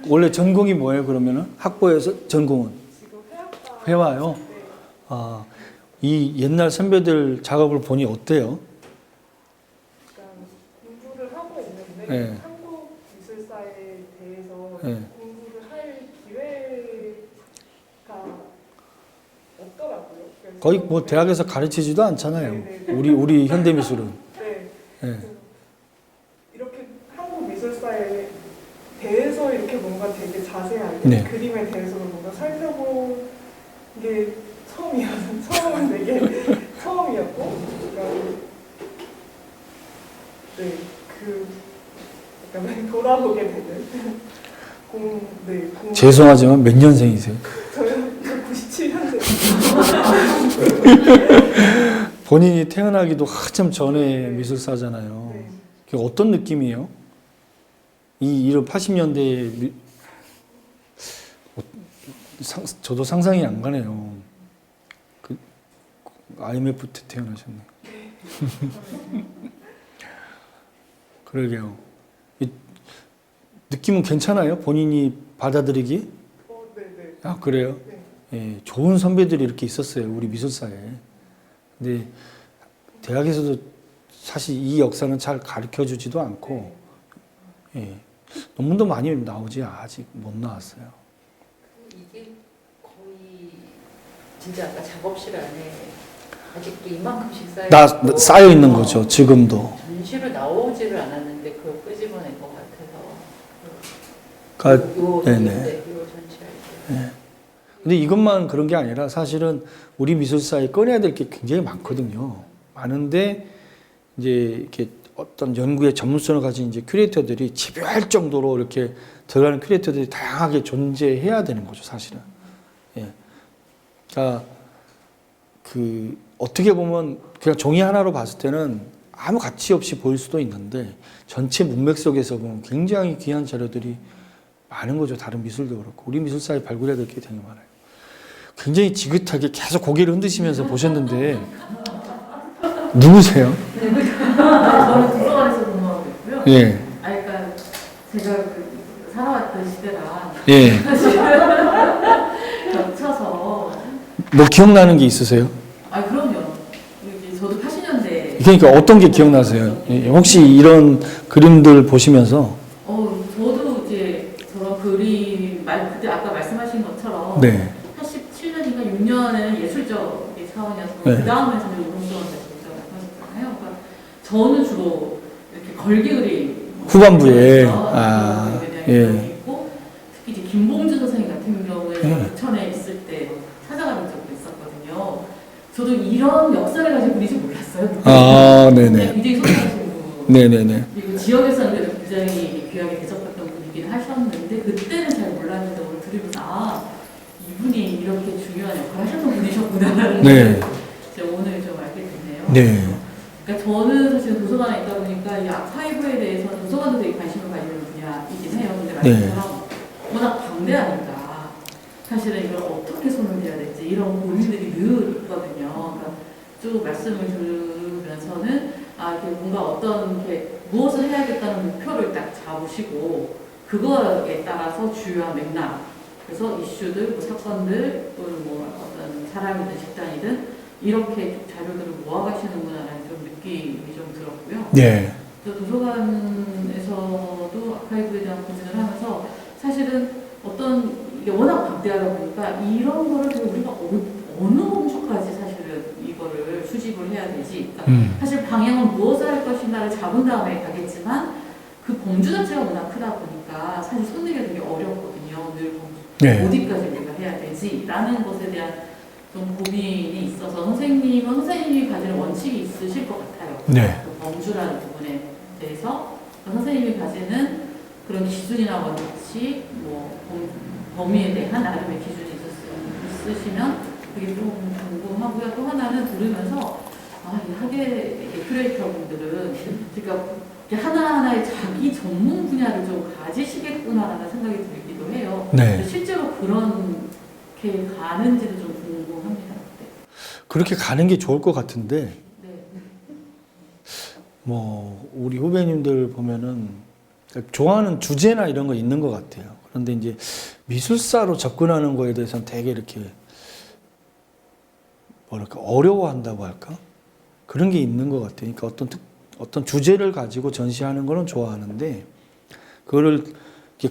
원래 전공이 뭐예요, 그러면은? 학부에서 전공은? 지금 회화과. 회화요? 네. 아, 이 옛날 선배들 작업을 보니 어때요? 약간 공부를 하고 있는데 네. 한국 미술사에 대해서 네. 공부를 할 기회가 없더라고요. 그래서 거의 뭐 대학에서 가르치지도 않잖아요. 네, 네. 우리 현대미술은. 네. 네. 이렇게 한국 미술사에 대해서 이렇게 뭔가 되게 자세하게 네. 그림에 대해서도 뭔가 살펴본 게 처음은 되게 처음이었고, 그러니까 네, 약간 돌아보게 되는 죄송하지만 몇 년생이세요? 저요 97년생. 본인이 태어나기도 한참 전에 미술사잖아요. 네. 그게 어떤 느낌이에요? 이런 80년대 저도 상상이 안 가네요. IMF 때 태어나셨네요. 그러게요. 느낌은 괜찮아요? 본인이 받아들이기? 네네. 아, 그래요? 네. 예, 좋은 선배들이 이렇게 있었어요, 우리 미술사에. 근데 대학에서도 사실 이 역사는 잘 가르쳐 주지도 않고, 예, 논문도 많이 나오지 아직 못 나왔어요. 이게 거의 진짜 아까 작업실 안에 아직도 이만큼씩 쌓여 있는 거죠, 지금도. 전시로 나오지를 않았는데 그걸 끄집어낸 것 같아서. 그러니까, 네네. 요 전시할 때. 네. 근데 이것만 그런 게 아니라 사실은 우리 미술사에 꺼내야 될 게 굉장히 많거든요. 많은데 이제 이렇게 어떤 연구의 전문성을 가진 이제 큐레이터들이 집요할 정도로 이렇게 들어가는 큐레이터들이 다양하게 존재해야 되는 거죠, 사실은. 예. 그러니까 어떻게 보면 그냥 종이 하나로 봤을 때는 아무 가치 없이 보일 수도 있는데 전체 문맥 속에서 보면 굉장히 귀한 자료들이 많은 거죠. 다른 미술도 그렇고 우리 미술사에 발굴해야 될 게 되게 많아요. 굉장히 지긋하게 계속 고개를 흔드시면서 보셨는데 누구세요? 저는 도서관에서 근무하고 있고요. 예. 그러니까 제가 살아왔던 시대랑 예. 겹쳐서. 뭐 기억나는 게 있으세요? 그럼요. 여기 저도 80년대. 그러니까 어떤 게 기억나세요? 예. 혹시 이런 그림들 보시면서 저도 이제 저런 그림 그때 아까 말씀하신 것처럼 네. 87년인가 6년에는 예술적인 차원이어서 네. 그 다음에서는 운동성을 다시 말씀하셨잖아요. 그러니까 저는 주로 이렇게 걸기 그림 후반부에 예. 있고 특히 이제 김봉주 선생님 같은 경우에 부천에 있을 때 찾아가는 적도 있었거든요. 저도 이런 역사를 가지고 그리지 몰랐어요. 아, 네네. 굉장히 소중하신 분. 네네네. 그리고 지역에서는 그래도 굉장히 귀하게 대접했던 분이긴 하셨는데 그때는 잘 몰랐는데 오늘 들으면서 이분이 이렇게 중요한 역할을 하셨던 분이셨구나라는 네. 걸 오늘 좀 알게 됐네요. 네. 그러니까 저는 사실 도서관에 있다 보니까 이 아카이브에 대해서 도서관도 되게 관심을 가지는 분야이긴 해요. 근데 말씀처럼 워낙 방대하니까 사실은 이걸 어떻게 손을 대야 될지 이런 고민들이 늘 있거든요. 그러니까 쭉 말씀을 들으면서는 이렇게 뭔가 어떤 이렇게 무엇을 해야겠다는 목표를 딱 잡으시고 그거에 따라서 주요한 맥락, 그래서 이슈들, 뭐 사건들, 또는 뭐 어떤 사람이든 집단이든 이렇게 쭉 자료들을 모아가시는구나라는 좀 느낌이 좀 들었고요. 네. 또 도서관에서도 아카이브에 대한 고민을 하면서 사실은 이게 워낙 방대하다 보니까 이런 거를 우리가 어느 범주까지 사실은 이거를 수집을 해야 되지. 그러니까 사실 방향은 무엇을 할 것인가를 잡은 다음에 가겠지만 그 범주 자체가 워낙 크다 보니까 사실 손들기가 되게 어렵거든요. 늘 어디까지 우리가 해야 되지라는 것에 대한 좀 고민이 있어서 선생님이 가지는 원칙이 있으실 것 같아요. 네. 그 범주라는 부분에 대해서 선생님이 가지는 그런 기준이나 원칙, 뭐 범위에 대한 나름의 기준이 있으시면 그게 좀 궁금하고요. 또 하나는 들으면서 이 학예 큐레이터 분들은 그러니까 하나하나의 자기 전문 분야를 좀 가지시겠구나라는 생각이 들기도 해요. 네. 실제로 그렇게 가는지도 좀 궁금합니다. 네. 그렇게 가는 게 좋을 것 같은데 네. 뭐 우리 후배님들 보면은 좋아하는 주제나 이런 거 있는 것 같아요. 그런데 이제 미술사로 접근하는 거에 대해서는 되게 이렇게 뭐랄까 어려워한다고 할까? 그런 게 있는 것 같아요. 그러니까 어떤 주제를 가지고 전시하는 거는 좋아하는데 그거를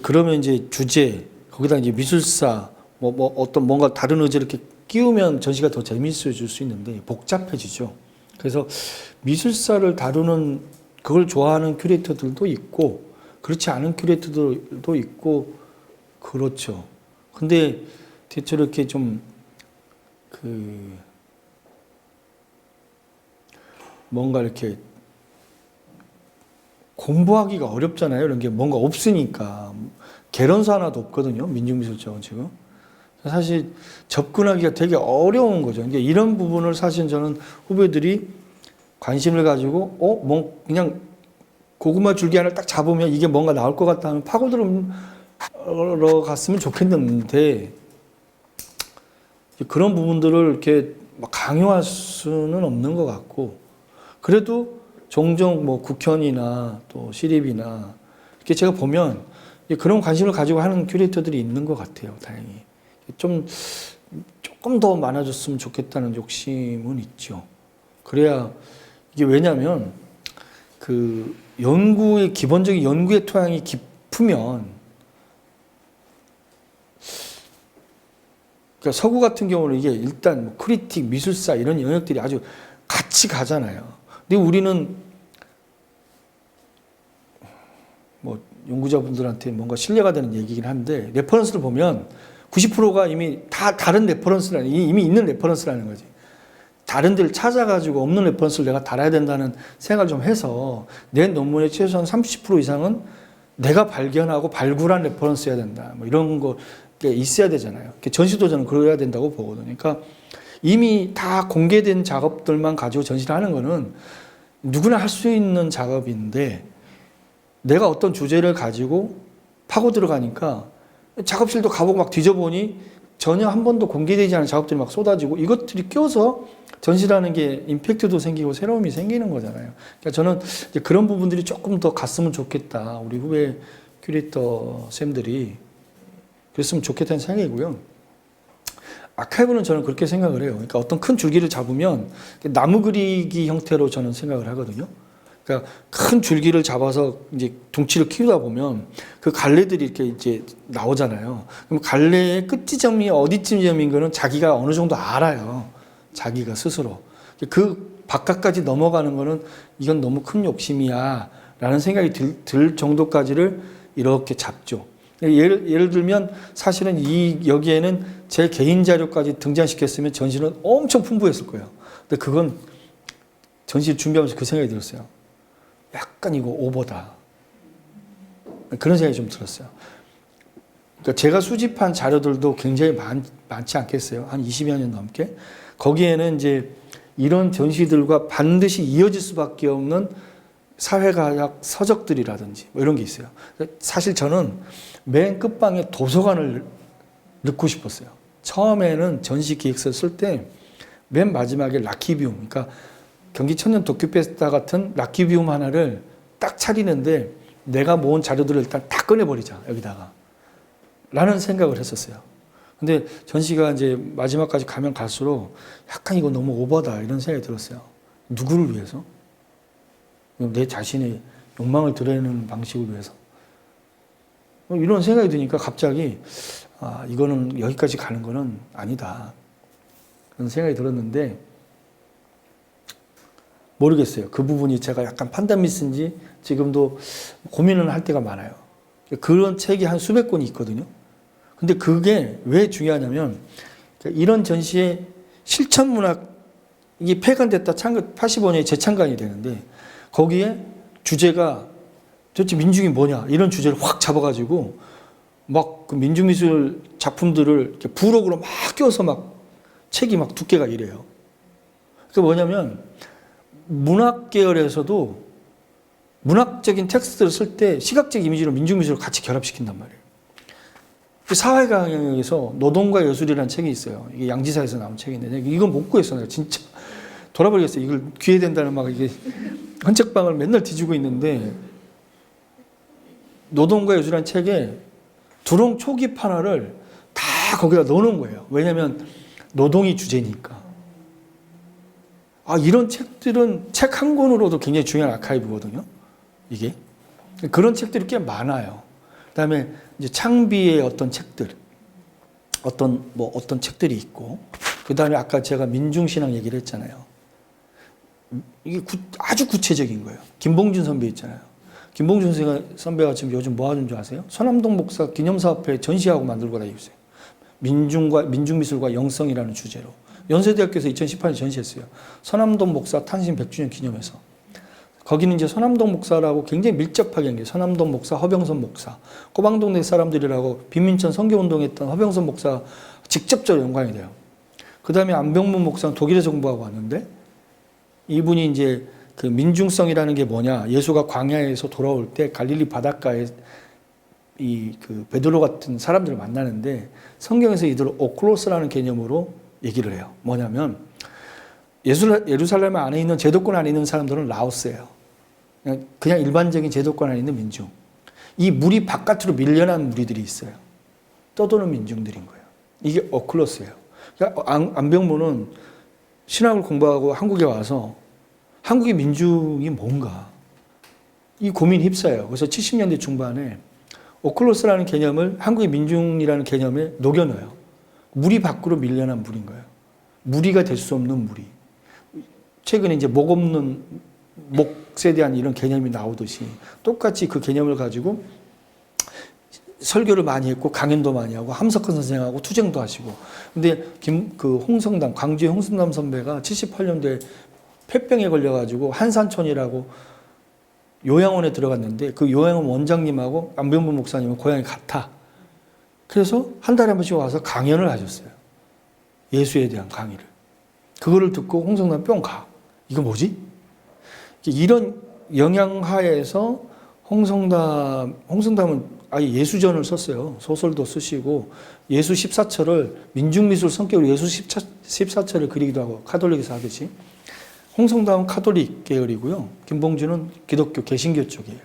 그러면 이제 주제 거기다 이제 미술사 뭐 어떤 뭔가 다른 의제를 이렇게 끼우면 전시가 더 재미있어질 수 있는데 복잡해지죠. 그래서 미술사를 다루는 그걸 좋아하는 큐레이터들도 있고 그렇지 않은 큐레이터들도 있고 그렇죠. 근데 대체로 이렇게 좀 뭔가 이렇게 공부하기가 어렵잖아요. 이런 게 뭔가 없으니까 개론서 하나도 없거든요. 민중미술학원 지금. 사실 접근하기가 되게 어려운 거죠. 이제 이런 부분을 사실 저는 후배들이 관심을 가지고 뭐 그냥 고구마 줄기 하나를 딱 잡으면 이게 뭔가 나올 것 같다 하면 파고들어 갔으면 좋겠는데 그런 부분들을 이렇게 막 강요할 수는 없는 것 같고 그래도 종종 뭐 국현이나 또 시립이나 이렇게 제가 보면 그런 관심을 가지고 하는 큐레이터들이 있는 것 같아요. 다행히 조금 더 많아졌으면 좋겠다는 욕심은 있죠. 그래야 이게 왜냐하면 그 연구의 기본적인 연구의 토양이 깊으면 그러니까 서구 같은 경우는 이게 일단 뭐 크리틱, 미술사 이런 영역들이 아주 같이 가잖아요. 근데 우리는 뭐 연구자분들한테 뭔가 신뢰가 되는 얘기긴 한데 레퍼런스를 보면 90%가 이미 다 다른 레퍼런스라는 이미 있는 레퍼런스라는 거지. 다른 데를 찾아가지고 없는 레퍼런스를 내가 달아야 된다는 생각을 좀 해서 내 논문의 최소한 30% 이상은 내가 발견하고 발굴한 레퍼런스여야 된다. 뭐 이런 거 있어야 되잖아요. 전시도 저는 그래야 된다고 보거든요. 그러니까 이미 다 공개된 작업들만 가지고 전시를 하는 거는 누구나 할 수 있는 작업인데 내가 어떤 주제를 가지고 파고 들어가니까 작업실도 가보고 막 뒤져보니 전혀 한 번도 공개되지 않은 작업들이 막 쏟아지고 이것들이 껴서 전시라는 게 임팩트도 생기고 새로움이 생기는 거잖아요. 그러니까 저는 이제 그런 부분들이 조금 더 갔으면 좋겠다. 우리 후배 큐레이터 쌤들이 그랬으면 좋겠다는 생각이고요. 아카이브는 저는 그렇게 생각을 해요. 그러니까 어떤 큰 줄기를 잡으면 나무 그리기 형태로 저는 생각을 하거든요. 그러니까 큰 줄기를 잡아서 이제 둥치를 키우다 보면 그 갈래들이 이렇게 이제 나오잖아요. 그럼 갈래의 끝 지점이 어디쯤인 거는 자기가 어느 정도 알아요. 자기가 스스로. 그 바깥까지 넘어가는 거는 이건 너무 큰 욕심이야 라는 생각이 들 정도까지를 이렇게 잡죠. 예를 들면 사실은 여기에는 제 개인 자료까지 등장시켰으면 전시는 엄청 풍부했을 거예요. 근데 그건 전시를 준비하면서 그 생각이 들었어요. 약간 이거 오버다. 그런 생각이 좀 들었어요. 그러니까 제가 수집한 자료들도 굉장히 많지 않겠어요. 한 20여 년 넘게. 거기에는 이제 이런 전시들과 반드시 이어질 수밖에 없는 사회과학 서적들이라든지 뭐 이런 게 있어요. 사실 저는 맨 끝방에 도서관을 넣고 싶었어요. 처음에는 전시 기획서 쓸 때 맨 마지막에 라키비움, 그러니까 경기 천년 도큐페스타 같은 라키비움 하나를 딱 차리는데 내가 모은 자료들을 일단 다 꺼내버리자 여기다가 라는 생각을 했었어요. 근데 전시가 이제 마지막까지 가면 갈수록 약간 이거 너무 오버다 이런 생각이 들었어요. 누구를 위해서? 내 자신의 욕망을 드러내는 방식을 위해서? 이런 생각이 드니까 갑자기 이거는 여기까지 가는 거는 아니다. 그런 생각이 들었는데 모르겠어요. 그 부분이 제가 약간 판단 미스인지 지금도 고민을 할 때가 많아요. 그런 책이 한 수백 권이 있거든요. 근데 그게 왜 중요하냐면 이런 전시에 실천문학이 폐간됐다 85년에 재창간이 되는데 거기에 주제가 도대체 민중이 뭐냐 이런 주제를 확 잡아가지고 막 그 민중미술 작품들을 이렇게 부록으로 막 껴서 막 책이 막 두께가 이래요. 그게 뭐냐면 문학 계열에서도 문학적인 텍스트를 쓸 때 시각적 이미지로 민중미술을 같이 결합시킨단 말이에요. 사회과학 영역에서 노동과 예술이라는 책이 있어요. 이게 양지사에서 나온 책인데 이건 못 구했어. 내가 진짜 돌아버리겠어요. 이걸 귀에 된다는 막 이게 헌책방을 맨날 뒤지고 있는데 노동과 예술이라는 책에 두롱 초기 판화를 다 거기다 넣어놓은 거예요. 왜냐하면 노동이 주제니까. 이런 책들은 책 한 권으로도 굉장히 중요한 아카이브거든요. 이게 그런 책들이 꽤 많아요. 그다음에 이제 창비의 어떤 책들, 어떤 책들이 있고, 그다음에 아까 제가 민중신앙 얘기를 했잖아요. 이게 아주 구체적인 거예요. 김봉준 선배 있잖아요. 김봉준 선배가 지금 요즘 뭐 하는 줄 아세요? 서남동 목사 기념사업회 전시하고 만들고 다니고 있어요. 민중미술과 영성이라는 주제로. 연세대학교에서 2018년 전시했어요. 서남동 목사 탄신 100주년 기념해서. 거기는 이제 서남동 목사라고 굉장히 밀접하게 연결해요. 서남동 목사, 허병선 목사, 꼬방동네 사람들이라고 빈민천 선교운동했던 허병선 목사 직접적으로 연관이 돼요. 그 다음에 안병문 목사는 독일에서 공부하고 왔는데, 이분이 이제 그 민중성이라는 게 뭐냐, 예수가 광야에서 돌아올 때 갈릴리 바닷가에 그 베드로 같은 사람들을 만나는데, 성경에서 이들을 오클로스라는 개념으로 얘기를 해요. 뭐냐면 예루살렘 안에 있는 제도권 안에 있는 사람들은 라오스예요. 그냥 일반적인 제도권 안에 있는 민중. 이 무리 바깥으로 밀려난 무리들이 있어요. 떠도는 민중들인 거예요. 이게 오클로스예요. 그러니까 안병문은 신학을 공부하고 한국에 와서 한국의 민중이 뭔가 이 고민이 휩싸여요. 그래서 70년대 중반에 오클로스라는 개념을 한국의 민중이라는 개념에 녹여넣어요. 무리 밖으로 밀려난 무리인 거예요. 무리가 될 수 없는 무리. 최근에 이제 목 없는 몫에 대한 이런 개념이 나오듯이 똑같이 그 개념을 가지고 설교를 많이 했고 강연도 많이 하고 함석헌 선생하고 투쟁도 하시고. 근데 홍성담, 광주의 홍성담 선배가 78년도에 폐병에 걸려가지고 한산촌이라고 요양원에 들어갔는데, 그 요양원 원장님하고 안병문 목사님은 고향이 같아. 그래서 한 달에 한 번씩 와서 강연을 하셨어요. 예수에 대한 강의를. 그거를 듣고 홍성담 뿅 가. 이거 뭐지? 이런 영향하에서 홍성담은 아예 예수전을 썼어요. 소설도 쓰시고 예수 14처를 민중미술 성격으로 예수 14처를 그리기도 하고, 카톨릭에서 하듯이. 홍성담은 카톨릭 계열이고요. 김봉준은 기독교 개신교 쪽이에요.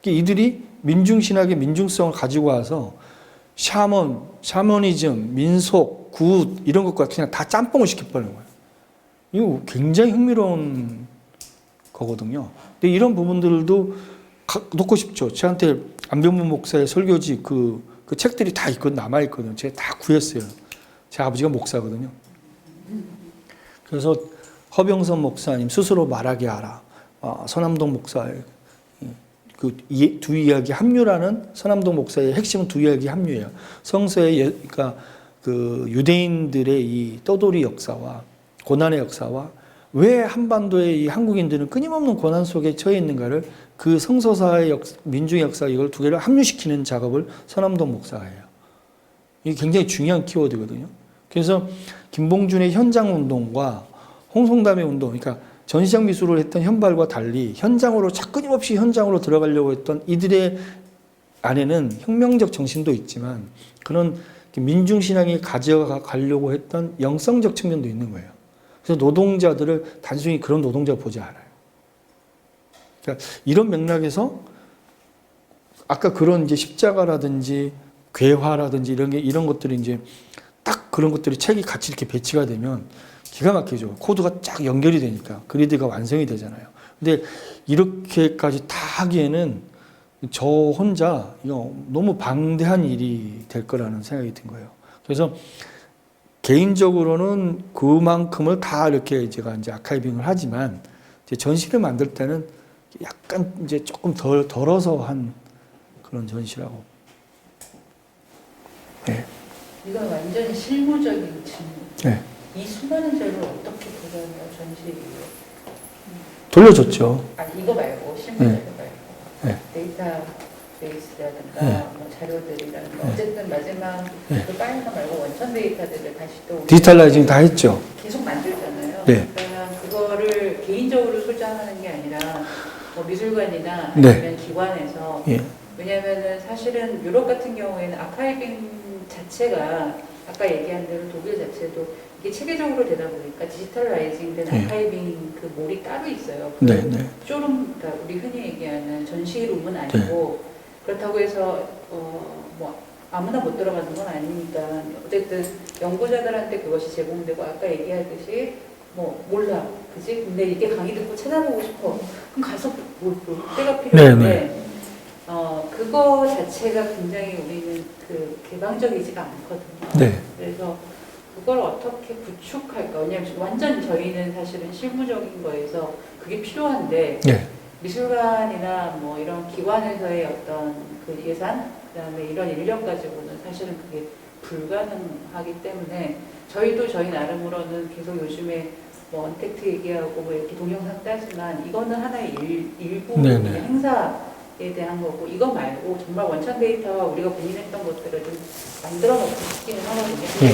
이들이 민중신학의 민중성을 가지고 와서 샤머니즘, 민속, 굿 이런 것과 그냥 다 짬뽕을 시켜버리는 거예요. 이거 굉장히 흥미로운 거거든요. 근데 이런 부분들도 놓고 싶죠. 저한테 안병문 목사의 설교지 그 책들이 다 남아있거든요. 제가 다 구했어요. 제 아버지가 목사거든요. 그래서 허병선 목사님 스스로 말하게 하라. 서남동 목사의 두 이야기 합류라는, 서남동 목사의 핵심은 두 이야기 합류예요. 성서의 그러니까 그 유대인들의 이 떠돌이 역사와 고난의 역사와 왜 한반도의 이 한국인들은 끊임없는 고난 속에 처해 있는가를, 그 성서사의 민중의 역사, 이걸 두 개를 합류시키는 작업을 서남동 목사가 해요. 이게 굉장히 중요한 키워드거든요. 그래서 김봉준의 현장 운동과 홍성담의 운동, 그러니까 전시장 미술을 했던 현발과 달리 현장으로 끊임없이 현장으로 들어가려고 했던 이들의 안에는 혁명적 정신도 있지만 그런 민중신앙이 가져가려고 했던 영성적 측면도 있는 거예요. 그래서 노동자들을 단순히 그런 노동자로 보지 않아요. 그러니까 이런 맥락에서 아까 그런 이제 십자가라든지 괴화라든지 이런 것들이 이제 딱 그런 것들이 책이 같이 이렇게 배치가 되면 기가 막히죠. 코드가 쫙 연결이 되니까 그리드가 완성이 되잖아요. 근데 이렇게까지 다 하기에는 저 혼자 이거 너무 방대한 일이 될 거라는 생각이 든 거예요. 그래서 개인적으로는 그만큼을 다 이렇게 제가 이제 아카이빙을 하지만 이제 전시를 만들 때는 약간 이제 조금 덜어서 한 그런 전시라고. 네. 이건 완전히 실무적인 질문. 네. 이 수많은 자료를 어떻게 보려면 전시를 돌려줬죠. 아니 이거 말고 실무 자료 말고 네. 데이터베이스라든가 네. 뭐 자료들이라든가 네. 어쨌든 마지막 네. 그 파일만 말고 원천 데이터들을 다시 또 디지털라이징 다 했죠. 계속 만들잖아요. 네. 그러니까 그거를 개인적으로 소장하는 게 아니라 뭐 미술관이나 네. 아니면 기관에서 예. 왜냐하면은 사실은 유럽 같은 경우에는 아카이빙 자체가 아까 얘기한 대로 독일 자체도 이게 체계적으로 되다 보니까 디지털라이징 된 네. 아카이빙 그 몰이 따로 있어요. 네, 네. 쇼룸, 그러니까 우리 흔히 얘기하는 전시룸은 아니고 그렇다고 해서 뭐 아무나 못 들어가는 건 아니니까 어쨌든 연구자들한테 그것이 제공되고 아까 얘기하듯이 뭐 몰라 그지? 근데 이게 강의 듣고 찾아보고 싶어 그럼 가서 볼 때가 필요한데 그거 자체가 굉장히 우리는 그 개방적이지가 않거든요. 네. 그래서 그걸 어떻게 구축할까? 왜냐하면 완전 저희는 사실은 실무적인 거에서 그게 필요한데 네. 미술관이나 뭐 이런 기관에서의 어떤 그 예산, 그다음에 이런 인력 가지고는 사실은 그게 불가능하기 때문에 저희도 저희 나름으로는 계속 요즘에 뭐 언택트 얘기하고 뭐 이렇게 동영상 따지만 이거는 하나의 일부 네네. 그냥 행사에 대한 거고 이거 말고 정말 원천 데이터와 우리가 고민했던 것들을 좀 만들어 놓고 싶기는 하거든요. 네.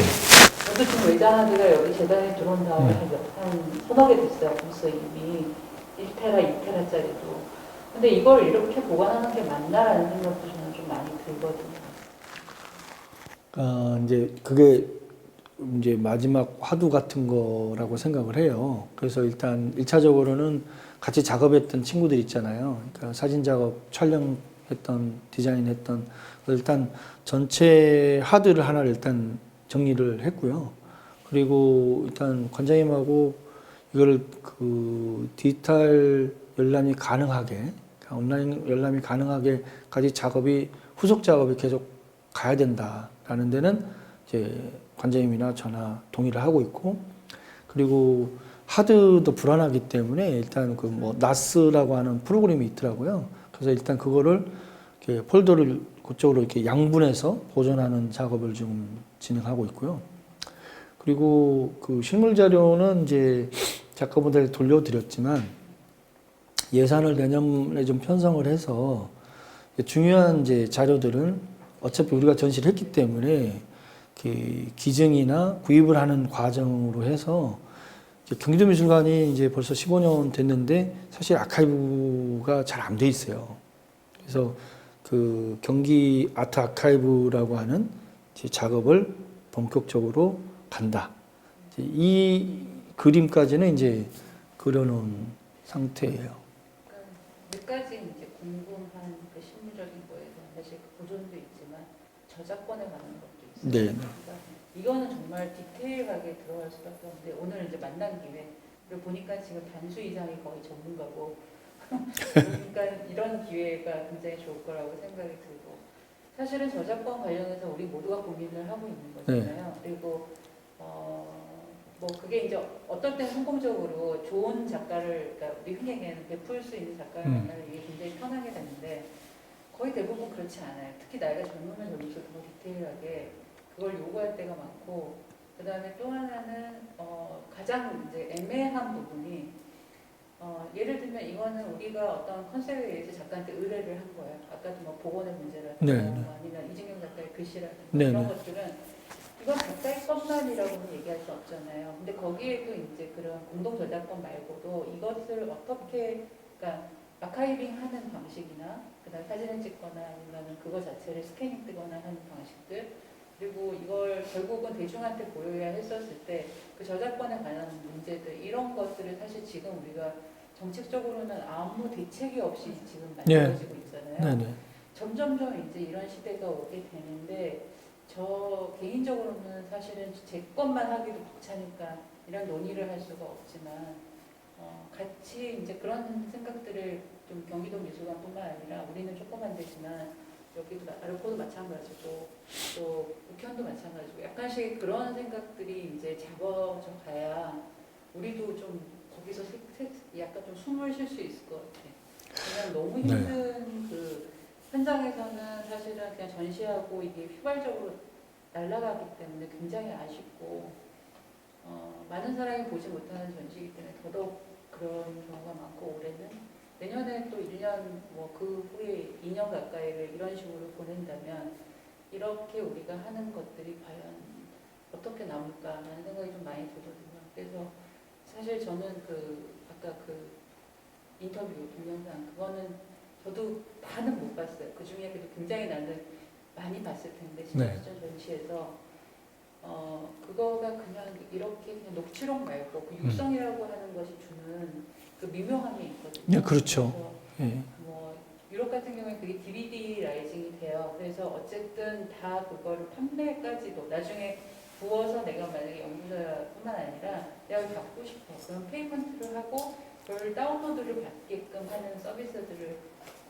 저도 지금 외장하드가 여기 재단에 들어온 다음에 한 서너 개 됐어요. 벌써 이미 1테라, 2테라짜리도. 근데 이걸 이렇게 보관하는 게 맞나라는 생각도 저는 좀 많이 들거든요. 이제 그게 이제 마지막 화두 같은 거라고 생각을 해요. 그래서 일단 1차적으로는 같이 작업했던 친구들 있잖아요. 그러니까 사진 작업, 촬영했던, 디자인했던 일단 전체 하드를 하나를 일단 정리를 했고요. 그리고 일단 관장님하고 이걸 그 디지털 열람이 가능하게, 그러니까 온라인 열람이 가능하게까지 작업이 후속 작업이 계속 가야 된다라는 데는 이제 관장님이나 저나 동의를 하고 있고, 그리고 하드도 불안하기 때문에 일단 그 뭐 나스라고 하는 프로그램이 있더라고요. 그래서 일단 그거를 이렇게 폴더를 그쪽으로 이렇게 양분해서 보존하는 작업을 지금 진행하고 있고요. 그리고 그 실물 자료는 이제 작가분들에게 돌려드렸지만 예산을 내년에 좀 편성을 해서 중요한 이제 자료들은 어차피 우리가 전시를 했기 때문에 기증이나 구입을 하는 과정으로 해서 경기도미술관이 이제 벌써 15년 됐는데 사실 아카이브가 잘 안 돼 있어요. 그래서 그 경기 아트 아카이브라고 하는 작업을 본격적으로 간다. 이 그림까지는 이제 그려놓은 상태예요. 그러니까 몇 가지 이제 궁금한 그 실무적인 거에 대한 사실 그 보존도 있지만 저작권에 관한 것도 있어요. 네. 그러니까 이거는 정말 디테일하게 들어갈 수밖에 없는데 오늘 이제 만난 김에 그리고 보니까 지금 단수 이상이 거의 전문가고 그러니까 이런 기회가 굉장히 좋을 거라고 생각이 들고 사실은 저작권 관련해서 우리 모두가 고민을 하고 있는 거잖아요. 그리고 뭐 그게 이제 어떨 땐 성공적으로 좋은 작가를 그러니까 우리 흔히 얘기하는 베풀 수 있는 작가를 만나는 이게 굉장히 편하게 됐는데 거의 대부분 그렇지 않아요. 특히 나이가 젊으면 젊을수록 더 디테일하게 그걸 요구할 때가 많고 그 다음에 또 하나는 가장 이제 애매한 부분이 예를 들면 이거는 우리가 어떤 컨셉에 의해서 작가한테 의뢰를 한 거예요. 아까도 뭐 복원의 문제라든가 네, 네. 뭐 아니면 이진경 작가의 글씨라든가 네, 이런 네. 것들은 이건 작가의 것만이라고는 얘기할 수 없잖아요. 근데 거기에도 이제 그런 공동 저작권 말고도 이것을 어떻게 그러니까 아카이빙 하는 방식이나 그다음에 사진을 찍거나 아니면 그거 자체를 스캐닝 뜨거나 하는 방식들 그리고 이걸 결국은 대중한테 보여야 했었을 때 그 저작권에 관한 문제들 이런 것들을 사실 지금 우리가 정책적으로는 아무 대책이 없이 지금 만들어지고 있잖아요. 네네. 점점점 이제 이런 시대가 오게 되는데 저 개인적으로는 사실은 제 것만 하기도 벅차니까 이런 논의를 할 수가 없지만 같이 이제 그런 생각들을 좀 경기도 미술관뿐만 아니라 우리는 조그만 데지만 여기도 아르코도 마찬가지고 또 북현도 마찬가지고 약간씩 그런 생각들이 이제 잡아져 가야 우리도 좀 거기서 약간 좀 숨을 쉴 수 있을 것 같아. 그냥 너무 힘든 그 현장에서는 사실은 그냥 전시하고 이게 휘발적으로 날아가기 때문에 굉장히 아쉽고 많은 사람이 보지 못하는 전시이기 때문에 더더욱 그런 경우가 많고 올해는 내년에 또 1년 뭐 그 후에 2년 가까이를 이런 식으로 보낸다면 이렇게 우리가 하는 것들이 과연 어떻게 남을까라는 생각이 좀 많이 들거든요. 그래서 사실 저는 그 아까 그 인터뷰 동영상 그거는 저도 다는 못 봤어요. 그 중에 그래도 굉장히 나는 많이 봤을 텐데 시전 전시에서 그거가 그냥 이렇게 그냥 녹취록 말고 그 육성이라고 하는 것이 주는 그 미묘함이 있거든요. 네, 그렇죠. 예. 뭐 유럽 같은 경우에 그게 DVD 라이징이 돼요. 그래서 어쨌든 다 그거를 판매까지도 나중에 부어서 내가 만약에 연구자뿐만 아니라 내가 받고 싶어. 그럼 페이먼트를 하고 그걸 다운로드를 받게끔 하는 서비스들을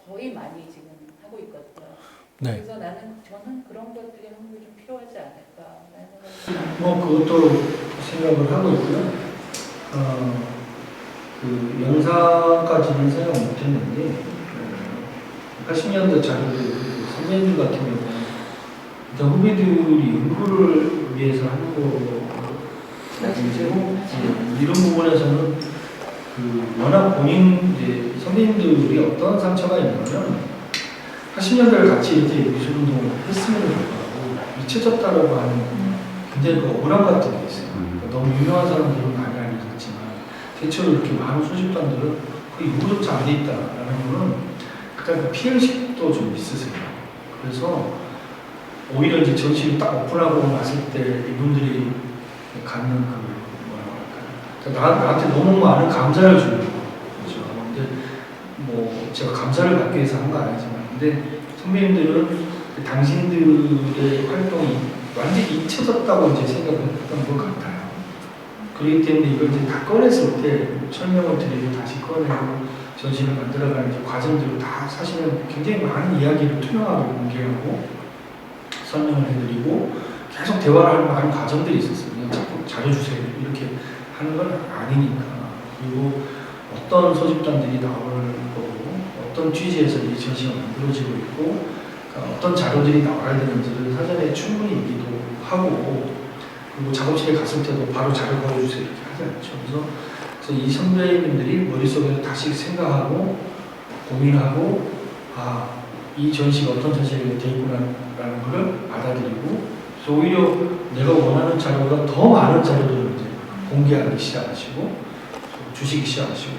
거의 많이 지금 하고 있거든요. 네. 그래서 저는 그런 것들이 한번 좀 필요하지 않을까라는 생각이 그것도 생각을 하고 있고요. 그 영상까지는 생각 못했는데 80년대 자료들 선생님들 같은 경우는 일단 후배들이 연구를 위해서 하는 거고 이런 부분에서는 그 워낙 본인 이제 선생님들이 어떤 상처가 있냐면 80년대를 같이 이렇게 미술운동을 했음에도 불구하고 잊혀졌다라고 하는 굉장히 그 억울함 같은 게 있어요. 그러니까 너무 유명한 사람들은 많이 알려졌지만 대체로 이렇게 많은 소집단들은 거의 누구조차 안 돼 있다라는 거는 그 피해의식도 좀 있으세요. 그래서 오히려 이제 전시를 딱 오픈하고 났을 때 이분들이 갖는 그 뭐랄까요. 나한테 너무 많은 감사를 주는 거. 그렇죠. 근데 뭐 제가 감사를 받기 위해서 한 거 아니지만 근데 선배님들은 당신들의 활동이 완전히 잊혀졌다고 이제 생각을 했던 것 같아요. 그렇기 때문에 이걸 이제 다 꺼냈을 때 설명을 드리고 다시 꺼내고 전시를 만들어가는 이제 과정들을 다 사실은 굉장히 많은 이야기를 투명하게 공개하고 설명을 해드리고 계속 대화를 하는 많은 과정들이 있었어요. 그냥 자꾸 자료 주세요 이렇게 하는 건 아니니까. 그리고 어떤 소집단들이 나올 거고 어떤 취지에서 이 전시가 만들어지고 있고 그러니까 어떤 자료들이 나와야 되는지를 사전에 충분히 얘기도 하고 그리고 작업실에 갔을 때도 바로 자료 보여주세요 이렇게 하지 않죠. 그래서 이 선배님들이 머릿속에서 다시 생각하고 고민하고 이 전시가 어떤 전시가 돼 있구나라는 것을 받아들이고 오히려 내가 원하는 자료보다 더 많은 자료들을 이제 공개하기 시작하시고 주시기 시작하시고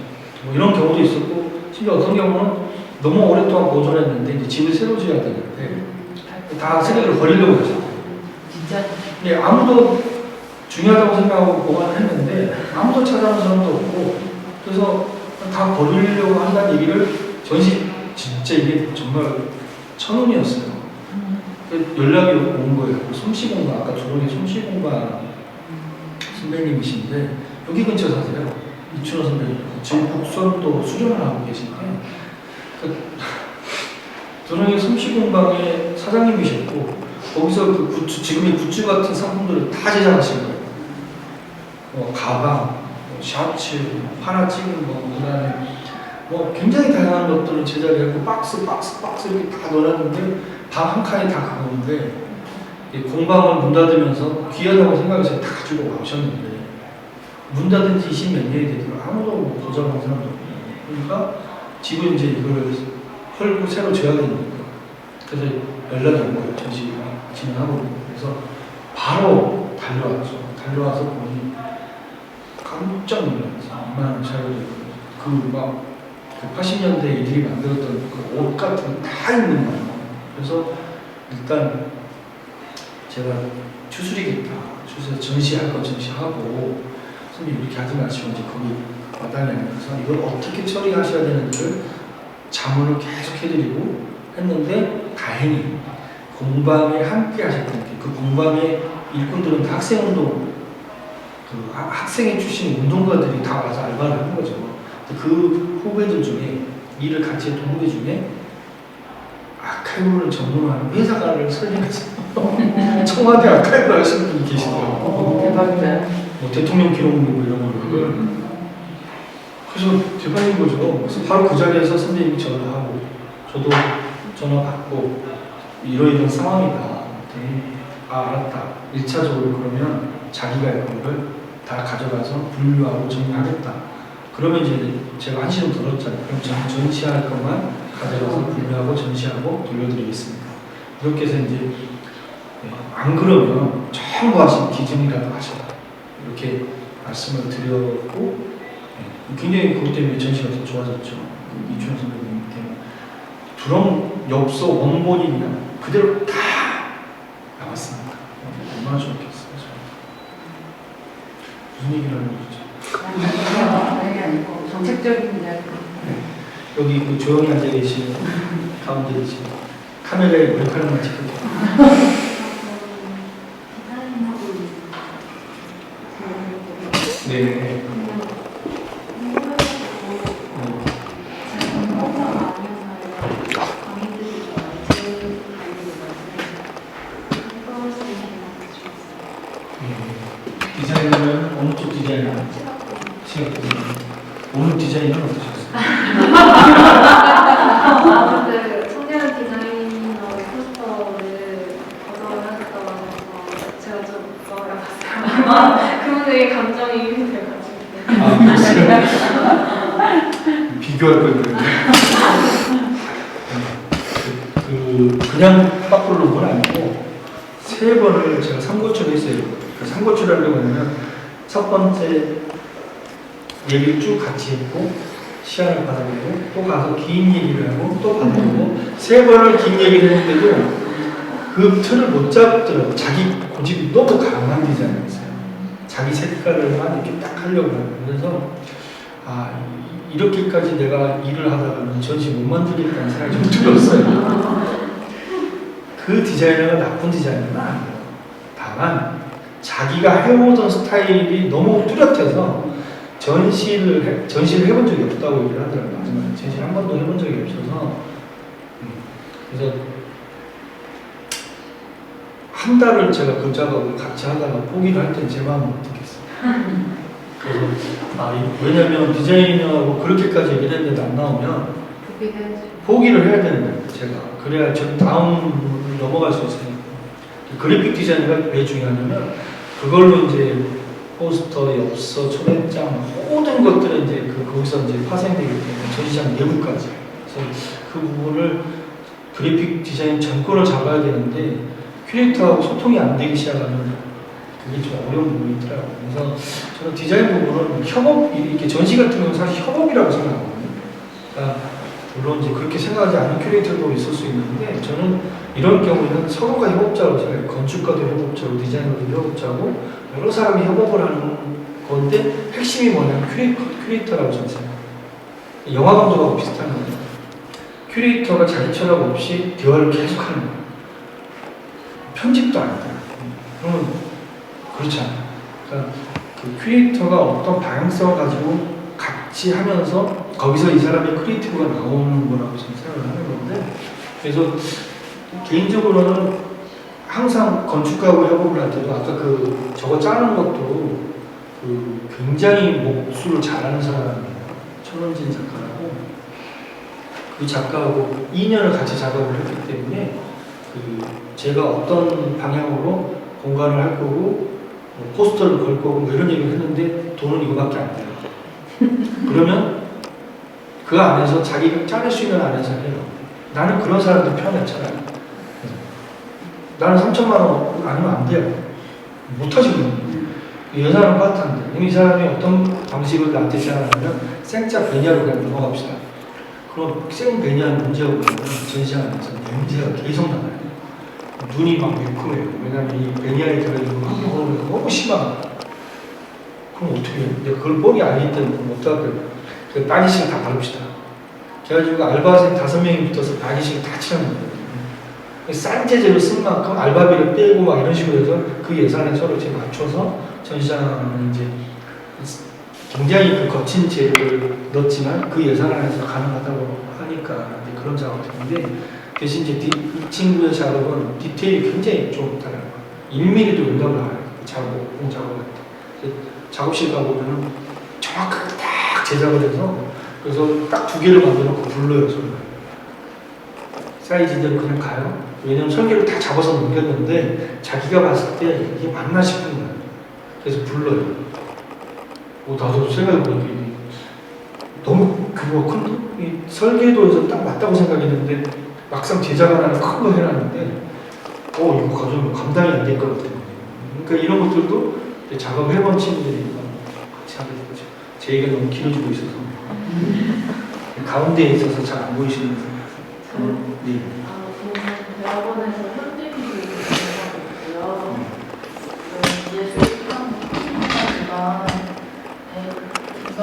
뭐 이런 경우도 있었고 심지어 어떤 경우는 너무 오랫동안 보존했는데 이제 집을 새로 지어야 되는데 다 쓰레기를 버리려고 하셨어요. 진짜 근데 아무도 중요하다고 생각하고 보관을 했는데 아무도 찾아오는 사람도 없고 그래서 다 버리려고 한다는 얘기를 전시 진짜 이게 정말 천운이었어요. 연락이 온 거예요. 솜씨공방 아까 조롱의 솜씨공방 선배님이신데 여기 근처 사세요. 이춘호 선배님 지금 국선도 수련을 하고 계신데 조롱의 솜씨공방의 사장님이셨고 거기서 그 굿즈, 지금의 굿즈 같은 상품들을 다 제작하신 거예요. 가방, 샤츠, 하나 찍은 거, 그다음에 굉장히 다양한 것들을 제작했고 박스 이렇게 다 넣어놨는데 방 한 칸에 다 가보는데 공방을 문 닫으면서 귀하다고 생각해서 다 가지고 오셨는데 문 닫은 지 20몇 년이 되도록 아무도 보자고 사람도 없고 그러니까 지금 이제 이걸 헐고 새로 지어야 되는 거예요. 그래서 연락이 온 거예요. 전시 진행하고 그래서 바로 달려와서 보니 깜짝 놀랐어요. 이만한 자료들 그 80년대 이들이 만들었던 그 옷 같은 거 다 있는 거예요. 그래서 일단 제가 추수리겠다. 추수해서 전시할 거 전시하고 선생님 이렇게 하지 마시고 이제 거기 와달라면서 이걸 어떻게 처리하셔야 되는지를 자문을 계속 해드리고 했는데 다행히 공방에 함께 하셨던 그 공방의 일꾼들은 다 학생운동 학생회 출신 운동가들이 다 와서 알바를 한 거죠. 그 후배들 중에 일을 같이 했던 후배 중에 아카이브를 전문화하는 회사가를 설립해서 청와대 아카이브를 하시는 분이 계시더라고요. 대박이다. 대통령 기록물 이런 거를. 그래서 대박인 거죠. 그래서 바로 그 자리에서 선배님이 전화하고 저도 전화 받고 이러이런 상황이다. 알았다. 1차적으로 그러면 자기가 이거를 다 가져가서 분류하고 정리하겠다. 그러면 이제 제가 한시름 들었잖아요. 그럼 저는 전시할 것만 가져가서 분류하고 전시하고 돌려드리겠습니다. 그렇게 해서 이제 안 그러면 청구하신 기증이라도 하셔라. 이렇게 말씀을 드렸고 굉장히 그것 때문에 전시가 더 좋아졌죠. 이춘호 선배님 때문에. 그런 엽서 원본이 그냥 그대로 다 남았습니다. 얼마나 좋겠어요. 무슨 얘기를 하는 거죠? 아니 아니고 정책적인 이야기. 여기 그 조용히 앉아 계신 가운데 계신 카메라에 머리카락만 찍고 네. 디자이너는 어느 쪽 디자이너? 오늘 디자이너는 어떠셨어요? 근데 청년 디자이너 포스터를 거절하셨다고 해서 제가 좀 떠올라봤어요. 그분의 감정이 돼가지고. 아, 글쎄요. 비교할 걸 그랬네. 그냥 빠꾸를 놓은 건 아니고, 3번을 제가 삼고초를 했어요. 그 삼고초를 하려고 하면, 첫 번째 얘기를 쭉 같이 했고, 시간을 받아보고, 또 가서 긴 얘기를 하고, 또 받아보고, 3번을 긴 얘기를 했는데도 그 틀을 못 잡더라고요. 자기 고집이 너무 강한 디자인이었어요. 자기 색깔을만 이렇게 딱 하려고 하고. 그래서, 이렇게까지 내가 일을 하다가는 전시 못 만들겠다는 생각이 좀 들었어요. 그 디자이너가 나쁜 디자이너는 아니에요. 다만, 자기가 해오던 스타일이 너무 뚜렷해서 전시를 해본 적이 없다고 얘기를 하더라고요. 마지막에 전시를 한 번도 해본 적이 없어서 그래서 한 달을 제가 그 작업을 같이 하다가 포기를 할 땐 제 마음을 어떻겠어요. 그래서 왜냐면 디자이너하고 그렇게까지 얘기를 했는데 안 나오면 포기를 해야 되는 거예요. 제가 그래야 저 다음 넘어갈 수 있으니까. 그래픽 디자인이 왜 중요하냐면 그걸로 이제 포스터, 엽서, 초대장 모든 것들은 이제 거기서 이제 파생되기 때문에 전시장 내부까지. 그래서 그 부분을 그래픽 디자인 전권을 잡아야 되는데 큐레이터하고 소통이 안 되기 시작하면 그게 좀 어려운 부분이 있더라고요. 그래서 저는 디자인 부분은 이렇게 전시 같은 경우는 사실 협업이라고 생각하거든요. 그러니까 물론 이제 그렇게 생각하지 않는 큐레이터도 있을 수 있는데 저는 이런 경우에는 서로가 협업자로 생각해요. 건축가도 협업자고 디자이너도 협업자고 여러 사람이 협업을 하는 건데 핵심이 뭐냐면 큐레이터라고 저는 생각해요. 영화 감독하고 비슷한 거예요. 큐레이터가 자기 철학 없이 대화를 계속하는 거예요. 편집도 안 돼요. 그러면 그렇지 않아요. 그러니까 그 큐레이터가 어떤 방향성을 가지고 같이 하면서 거기서 이 사람의 크리에이티브가 나오는 거라고 저는 생각을 하는 건데 그래서 개인적으로는 항상 건축가하고 협업을 할 때도 아까 저거 짜는 것도 굉장히 목수를 잘하는 사람이에요. 천원진 작가라고 그 작가하고 2년을 같이 작업을 했기 때문에 제가 어떤 방향으로 공간을 할 거고 포스터를 걸 거고 뭐 이런 얘기를 했는데 돈은 이거밖에 안 돼요. 그러면 그 안에서 자기가 자를 수 있는 안에서 해요. 나는 그런 사람들 편해 차라리. 나는 3천만 원 아니면 안 돼요. 못하시거든요. 여자는 빠듯한데 이 사람이 어떤 방식을 나한테 제안하면 생짜 베니아로 그냥 넘어갑시다. 그럼 생 베니아는 문제가 뭐냐면 전시장 안에서 냄새가 계속 나요. 눈이 막 매콤해요. 왜냐면 이 베니아에 들어있는 거 너무 심하다. 그럼 어떻게 해요? 내가 그걸 뻔히 알기 때문에 어떡할까요? 그 빠니식을 다 바릅시다. 그래가지고 알바생 5명이 붙어서 빠니식을 다 칠하는 거예요. 싼 재질로 쓴 만큼 알바비를 빼고 막 이런 식으로 해서 그 예산에 서로 이제 맞춰서 전시장은 이제 굉장히 거친 재료를 넣었지만 그 예산 안에서 가능하다고 하니까 그런 작업인데 대신 이제 이 친구의 작업은 디테일이 굉장히 좀 달라요. 1mm도 응답을 안 해요. 작업할 때. 작업실 가보면 정확하게 딱 제작을 해서 그래서 딱 2개를 만들어놓고 불러요. 사이즈대로 그냥 가요. 왜냐면 설계를 다 잡아서 넘겼는데 자기가 봤을 때 이게 맞나 싶은 거예요. 그래서 불러요. 나도 생각해보니까 너무 규모가 큰데? 설계도에서 딱 맞다고 생각했는데 막상 제작 하나는 큰 거 해놨는데 이거 가져오면 감당이 안 될 것 같아요. 그러니까 이런 것들도 작업을 해본 친구들이니까 같이 하게 되죠. 제 얘기가 너무 길어지고 있어서 가운데에 있어서 잘 안 보이시는 분. 네. 저는 대학원에서 현대미술을 공부하고 있고요. 예술학과 기반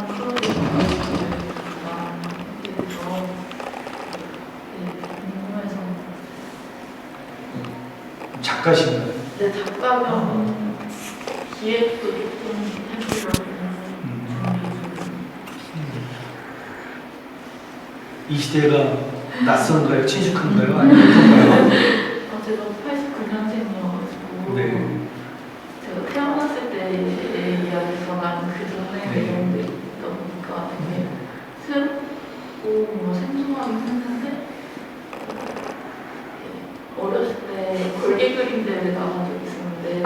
프로젝트 기반 작가신가요? 네, 작가면 기획도 조금 해보려고. 이 시대가 낯선가요? 친숙한가요? 아니면 어떤가요? 제가 89년생이어가지고 네. 제가 태어났을 때의 이야기에서 나는 그 전에 네. 내용들이 있다 보니까 되게 새롭고 뭐 생소하긴 했는데 어렸을 때 걸개 그림 대회 나간 적 있었는데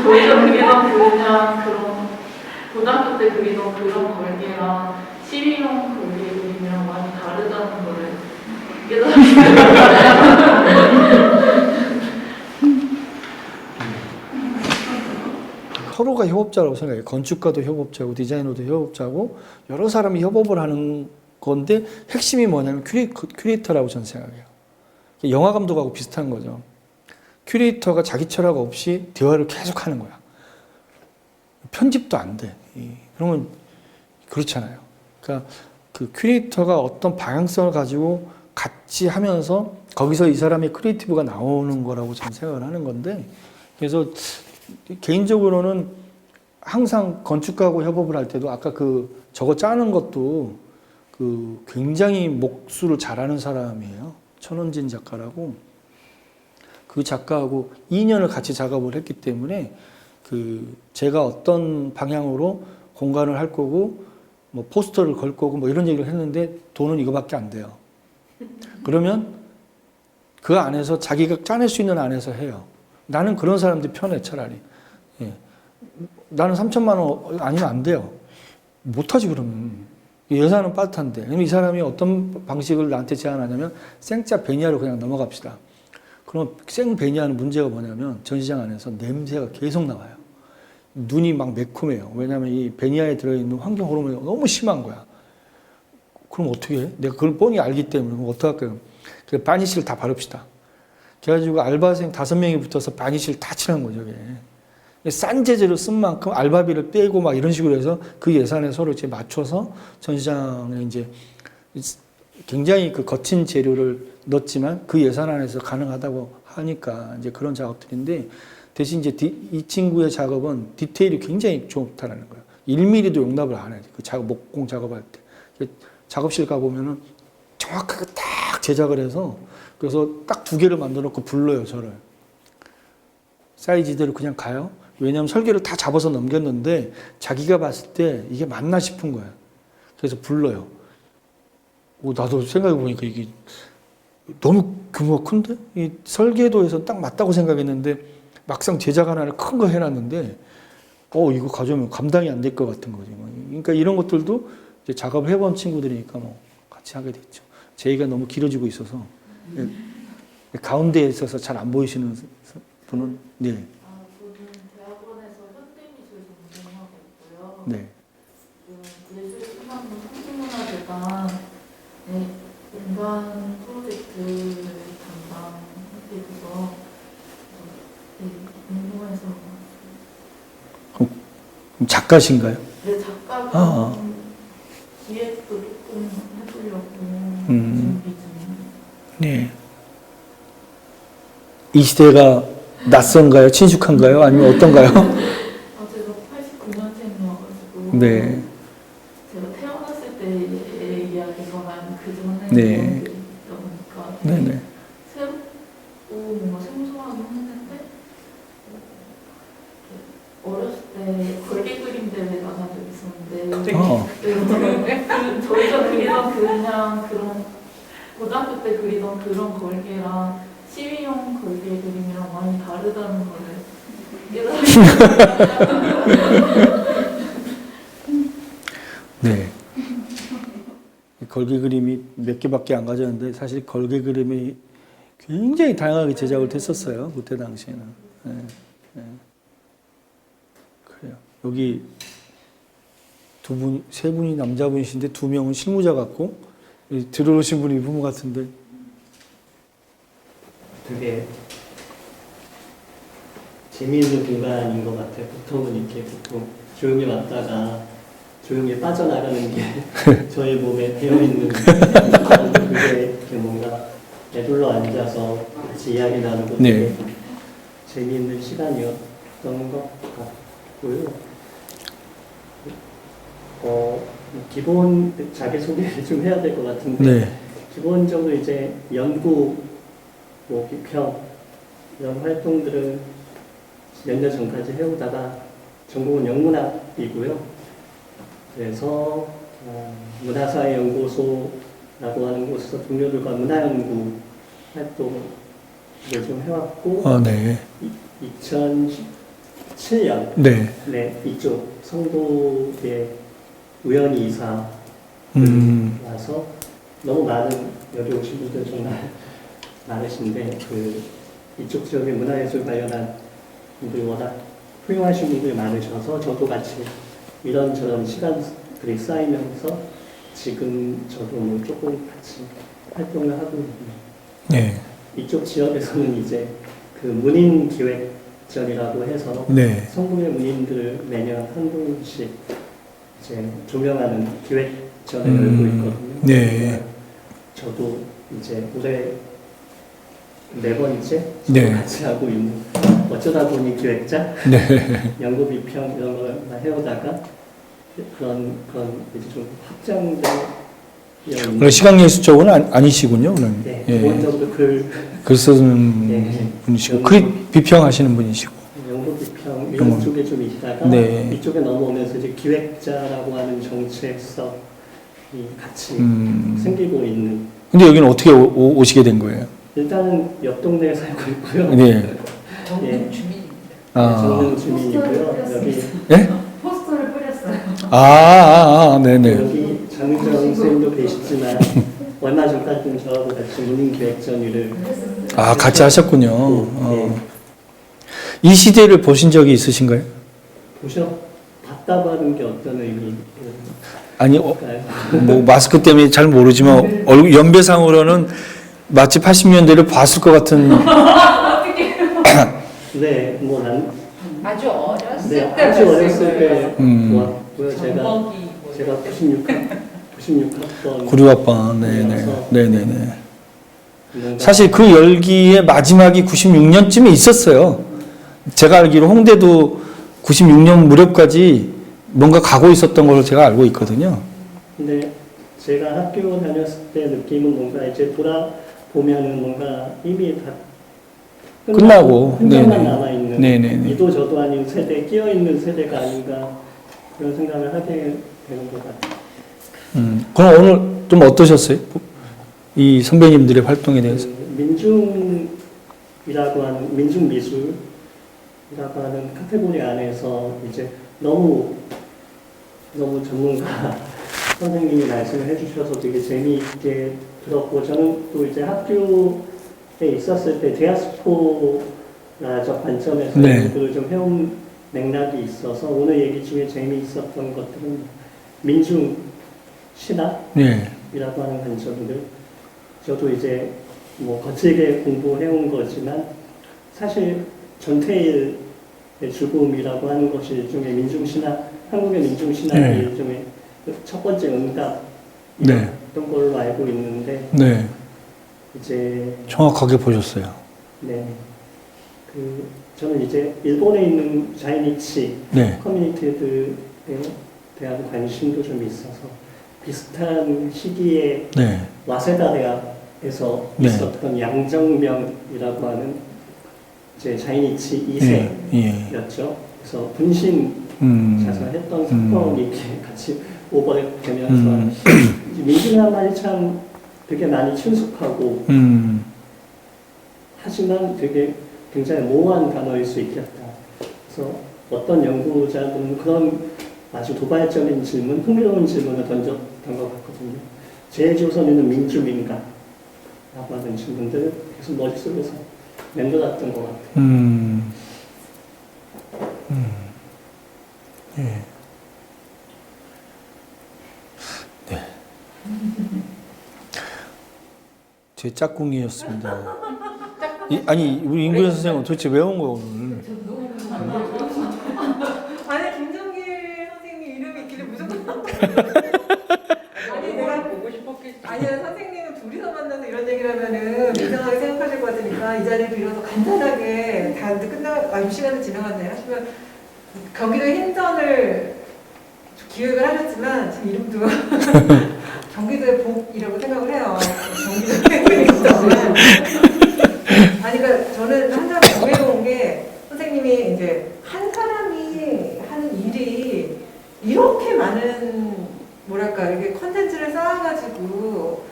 저희가 그리던 그냥 그런 고등학교 때 그리던 그런 걸개랑 시비용 걸개 그림이랑 많이 다르다는 거를 서로가 협업자라고 생각해요. 건축가도 협업자고 디자이너도 협업자고 여러 사람이 협업을 하는 건데 핵심이 뭐냐면 큐레이터라고 저는 생각해요. 영화 감독하고 비슷한 거죠. 큐레이터가 자기 철학 없이 대화를 계속 하는 거야. 편집도 안 돼. 그러면 그렇잖아요. 그러니까 그 큐레이터가 어떤 방향성을 가지고 같이 하면서 거기서 이 사람의 크리에이티브가 나오는 거라고 저는 생각을 하는 건데, 그래서 개인적으로는 항상 건축가하고 협업을 할 때도 아까 그 저거 짜는 것도 그 굉장히 목수를 잘하는 사람이에요. 천원진 작가라고. 그 작가하고 2년을 같이 작업을 했기 때문에 그 제가 어떤 방향으로 공간을 할 거고 뭐 포스터를 걸 거고 뭐 이런 얘기를 했는데 돈은 이거밖에 안 돼요. 그러면 그 안에서 자기가 짜낼 수 있는 안에서 해요. 나는 그런 사람들이 편해 차라리. 예. 나는 3천만 원 아니면 안 돼요. 못하지 그러면. 예산은 빠듯한데. 그럼 이 사람이 어떤 방식을 나한테 제안하냐면 생짜 베니아로 그냥 넘어갑시다. 그럼 생 베니아는 문제가 뭐냐면 전시장 안에서 냄새가 계속 나와요. 눈이 막 매콤해요. 왜냐하면 이 베니아에 들어있는 환경 호르몬이 너무 심한 거야. 그럼 어떻게 해? 내가 그걸 뻔히 알기 때문에 그럼 어떡할까요? 그래서 바니쉬를 다 바릅시다. 그래가지고 알바생 5명이 붙어서 바니쉬를 다 칠한 거죠. 이게. 싼 재질을 쓴 만큼 알바비를 빼고 막 이런 식으로 해서 그 예산에 서로 이제 맞춰서 전시장에 이제 굉장히 그 거친 재료를 넣었지만 그 예산 안에서 가능하다고 하니까 이제 그런 작업들인데, 대신 이제 이 친구의 작업은 디테일이 굉장히 좋다는 거예요. 1mm도 용납을 안 해요. 그 작업, 목공 작업할 때. 작업실 가보면은 정확하게 딱 제작을 해서 그래서 딱 2개를 만들어 놓고 불러요, 저를. 사이즈대로 그냥 가요. 왜냐하면 설계를 다 잡아서 넘겼는데 자기가 봤을 때 이게 맞나 싶은 거야. 그래서 불러요. 나도 생각해보니까 이게 너무 규모가 큰데? 이 설계도에서 딱 맞다고 생각했는데 막상 제작 하나를 큰 거 해놨는데 이거 가져오면 감당이 안 될 것 같은 거지. 그러니까 이런 것들도 이제 작업을 해본 친구들이니까 뭐 같이 하게 됐죠. 제의가 너무 길어지고 있어서 가운데에 있어서 잘 안 보이시는 분은 네. 저는 대학원에서 현대미술 전공하고 있고요. 네. 예술문화부 성신문화재단 인간 프로젝트 담당하게 돼서 공부해서 그럼 작가신가요? 작가가 기획도 조금 해보려고 준비 중입니다. 네. 이 시대가 낯선가요? 친숙한가요? 아니면 어떤가요? 제가 89년생이어가지고 네. 제가 태어났을 때의 이야기가 난 그 전에 네. 있다 보니까 네네. 새롭고 뭔가 생소하긴 했는데 어렸을 때 걸개 그림 대회 나간 적 있었는데 저희가 그리던 그냥 그런 고등학교 때 그리던 그런 걸개랑 시위용 걸개 그림이랑 많이 다르다는 거를 네. 걸개 그림이 몇 개밖에 안 가졌는데 사실 걸개 그림이 굉장히 다양하게 제작을 됐었어요. 그때 당시에는. 네. 네. 그래요. 여기 세 분이 남자분이신데 2명은 실무자 같고 들어오신 분이 부모 같은데. 되게 재미있는 공간인 것 같아요. 보통은 이렇게 조용히 왔다가 조용히 빠져나가는 게 저희 몸에 배어있는 그게 이렇게 뭔가 애둘러 앉아서 같이 이야기 나누고 네. 되게 재미있는 시간이었던 것 같고요. 기본 자기소개를 좀 해야 될 것 같은데 네. 기본적으로 이제 연구, 뭐 비평 이런 활동들을 몇 년 전까지 해오다가 전공은 영문학이고요. 그래서 문화사회연구소라고 하는 곳에서 동료들과 문화연구 활동을 좀 해왔고 네. 2017년 네. 네, 이쪽 성도의 우연히 이사 와서 너무 많은 여기 오신 분들 정말 많으신데 이쪽 지역의 문화예술 관련한 분들이 워낙 훌륭하신 분들이 많으셔서 저도 같이 이런저런 시간들이 쌓이면서 지금 저도 뭐 조금 같이 활동을 하고 있는데 네. 이쪽 지역에서는 이제 그 문인기획전이라고 해서 네. 성북의 문인들을 매년 한 분씩 이제 조명하는 기획전을 열고 있거든요. 네. 저도 이제 올해 4번째 네. 같이 하고 있는 어쩌다 보니 기획자, 네. 연구 비평 이런 걸 해오다가 그런 이제 좀 확장된 원래 시각예술 쪽은 아니시군요. 그럼. 네, 예. 기본적으로 글 쓰는 네. 분이시고, 글 비평하시는 분이시고. 연구 비평 이런 연구. 쪽에 좀 있다가 네. 이쪽에 넘어오면서 이제 기획자라고 하는 정체성이 같이 생기고 있는. 근데 여기는 어떻게 오시게 된 거예요? 일단은 옆 동네에 살고 있고요. 네. 정릉 예. 주민입니다. 정릉 주민이고요. 여기 예? 포스터를 뿌렸어요. 네네. 여기 장윤정 선생님도 계시지만 얼마 전까지는 저하고 같이 문인기획전 일을 같이 하셨군요. 네. 이 시대를 보신 적이 있으신가요? 봤다고 하는 게 어떤 의미일까요? 아니, 뭐 마스크 때문에 잘 모르지만 얼굴 연배상으로는 마치 80년대를 봤을 것 같은. 네, 뭐 난 아주 어렸을 네, 때 아주 어렸을 봤을 때 거예요. 보았고요. 전범기 뭐 제가 이런 때. 96학번 96학번. 네네. 사실 그 열기의 마지막이 96년쯤에 있었어요. 제가 알기로 홍대도 96년 무렵까지 뭔가 가고 있었던 걸로 제가 알고 있거든요. 근데 제가 학교 다녔을 때 느낌은 뭔가 이제 돌아보면은 뭔가 이미 다 끝나고, 흔적만 네네. 남아있는 네네네. 이도 저도 아닌 세대, 끼어있는 세대가 아닌가 그런 생각을 하게 되는 것 같아요. 그럼 오늘 좀 어떠셨어요? 이 선배님들의 활동에 대해서? 민중이라고 하는 민중미술이라고 하는 카테고리 안에서 이제 너무 전문가 선생님이 말씀을 해주셔서 되게 재미있게 들었고 저는 또 이제 학교에 있었을 때 디아스포라적 관점에서 네. 연구를 좀 해온 맥락이 있어서 오늘 얘기 중에 재미있었던 것들은 민중 신학이라고 네. 하는 관점들 저도 이제 뭐 거칠게 공부해온 거지만 사실 전태일의 죽음이라고 하는 것이 일종의 민중신학, 한국의 민중신학의 네. 일종의 첫 번째 응답이었던 네. 걸로 알고 있는데 네. 이제 정확하게 보셨어요. 네, 저는 이제 일본에 있는 자이니치 네. 커뮤니티들에 대한 관심도 좀 있어서 비슷한 시기에 네. 와세다 대학에서 네. 있었던 양정명이라고 하는 이제 자이니치 2세였죠. 그래서 분신 자살했던 사건이 이렇게 같이 오버랩되면서 민중한 말이 참 되게 많이 친숙하고 하지만 되게 굉장히 모호한 단어일 수 있겠다. 그래서 어떤 연구자들은 그런 아주 도발적인 질문, 흥미로운 질문을 던졌던 것 같거든요. 제조선에는 민주민가라고 하는 질문들을 계속 머릿속에서 맴돌았던 것 같아요. 예. 네. 제 짝꿍이었습니다. 아니 우리 임구현 선생은 도대체 왜 온 거야 오늘? 아니 김정길 선생님 이름이 있길래 무조건. 아니 내가 보고 싶었겠지. 아니야 선생님은 둘이서 만나서 이런 얘기를 하면은 경기도 흰전을 기획을 하셨지만 지금 이름도 경기도의 복이라고 생각을 해요. 경기도의 흰전은. 아니 그러니까 저는 항상 의외로운 게 선생님이 이제 한 사람이 하는 일이 이렇게 많은 뭐랄까 이게 컨텐츠를 쌓아가지고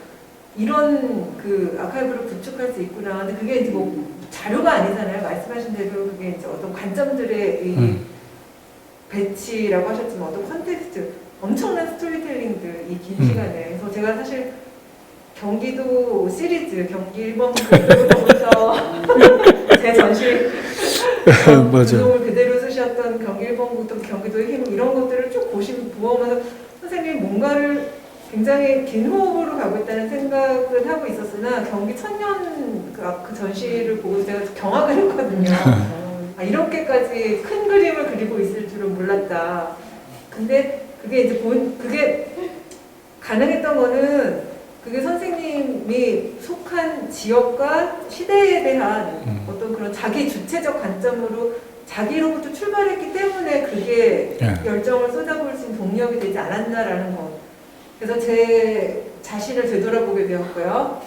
이런 그 아카이브를 구축할 수 있구나. 근데 그게 이제 뭐 자료가 아니잖아요. 말씀하신 대로 그게 이제 어떤 관점들의 이 배치라고 하셨지만 어떤 컨텍스트, 엄청난 스토리텔링들 이 긴 시간에. 그래서 제가 사실 경기도 시리즈, 경기 1번부터 제 전시 운동을 그대로 쓰셨던 경기 1번부터 경기도의 힘 이런 것들을 쭉 보면서 선생님이 뭔가를 굉장히 긴 호흡으로 가고 있다는 생각은 하고 있었으나 경기 천년 그 전시를 보고 제가 경악을 했거든요. 아, 이렇게까지 큰 그림을 그리고 있을 줄은 몰랐다. 근데 그게 이제 그게 가능했던 거는 그게 선생님이 속한 지역과 시대에 대한 어떤 그런 자기 주체적 관점으로 자기로부터 출발했기 때문에 그게 열정을 쏟아부을 수 있는 동력이 되지 않았나라는 것. 그래서 제 자신을 되돌아보게 되었고요.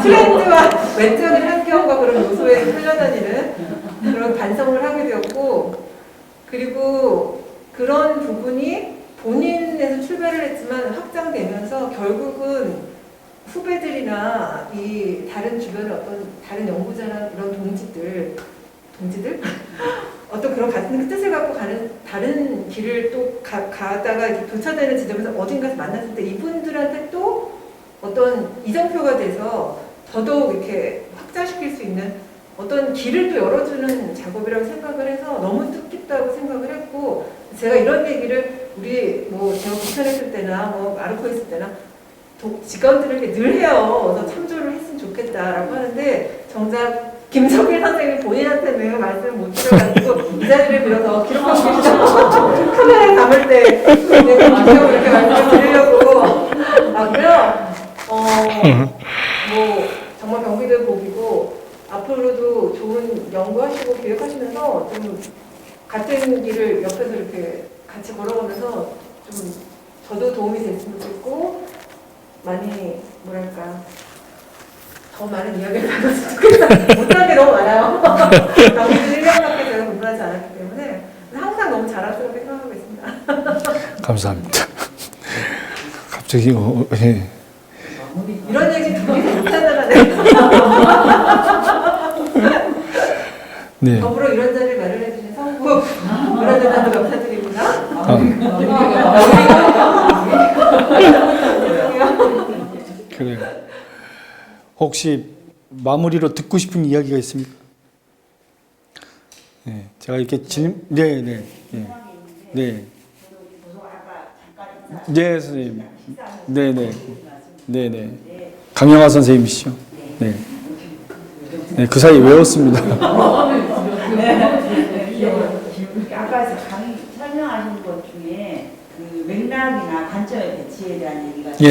트렌드와 외적인 환경과 그런 요소에 흘러다니는 그런 반성을 하게 되었고, 그리고 그런 부분이 본인에서 출발을 했지만 확장되면서 결국은 후배들이나 이 다른 주변의 어떤 다른 연구자나 이런 동지들 어떤 그런 같은 뜻을 갖고 가는 다른 길을 또 가다가 이렇게 교차되는 지점에서 어딘가서 만났을 때 이분들한테 또 어떤 이정표가 돼서 더더욱 이렇게 확장시킬 수 있는 어떤 길을 또 열어주는 작업이라고 생각을 해서 너무 뜻깊다고 생각을 했고, 제가 이런 얘기를 우리 뭐 제가 부천했을 때나 뭐 아르코 있을 때나 직원들에게 늘 해요. 그래서 참조를 했으면 좋겠다라고 하는데 정작 김석일 선생님이 본인한테는 말씀을 못 드려가지고 이 자리를 빌어서 기록하고 계시다고 카메라에 담을 때 기억을 이렇게 말씀을 드리려고 하고요. 뭐 정말 경기도의 복이고 앞으로도 좋은 연구하시고 기획하시면서 좀 같은 길을 옆에서 이렇게 같이 걸어가면서 좀 저도 도움이 됐으면 좋겠고 많이 뭐랄까 더 많은 이야기를 나눴으면 좋겠다. 못한 게 너무 많아요. 경기도 1년밖에 제가 공부하지 않았기 때문에 항상 너무 자랑스럽게 생각하고 있습니다. 감사합니다. 갑자기 예. 이런 얘기 둘이 못하잖아. 네. 더불어 이런 자리를 마련해 주신 성부 문화재단도 감사드립니다. 그래요. 혹시 마무리로 듣고 싶은 이야기가 있습니까? 네, 제가 이렇게 네, 네, 네, 네, 네, 선생님, 네, 네, 네, 네, 강영하 선생님이시죠? 네, 네, 그 사이 외웠습니다. 아까 강의 설명하신 것 중에 그 맥락이나 관점의 배치에 대한 얘기가 예,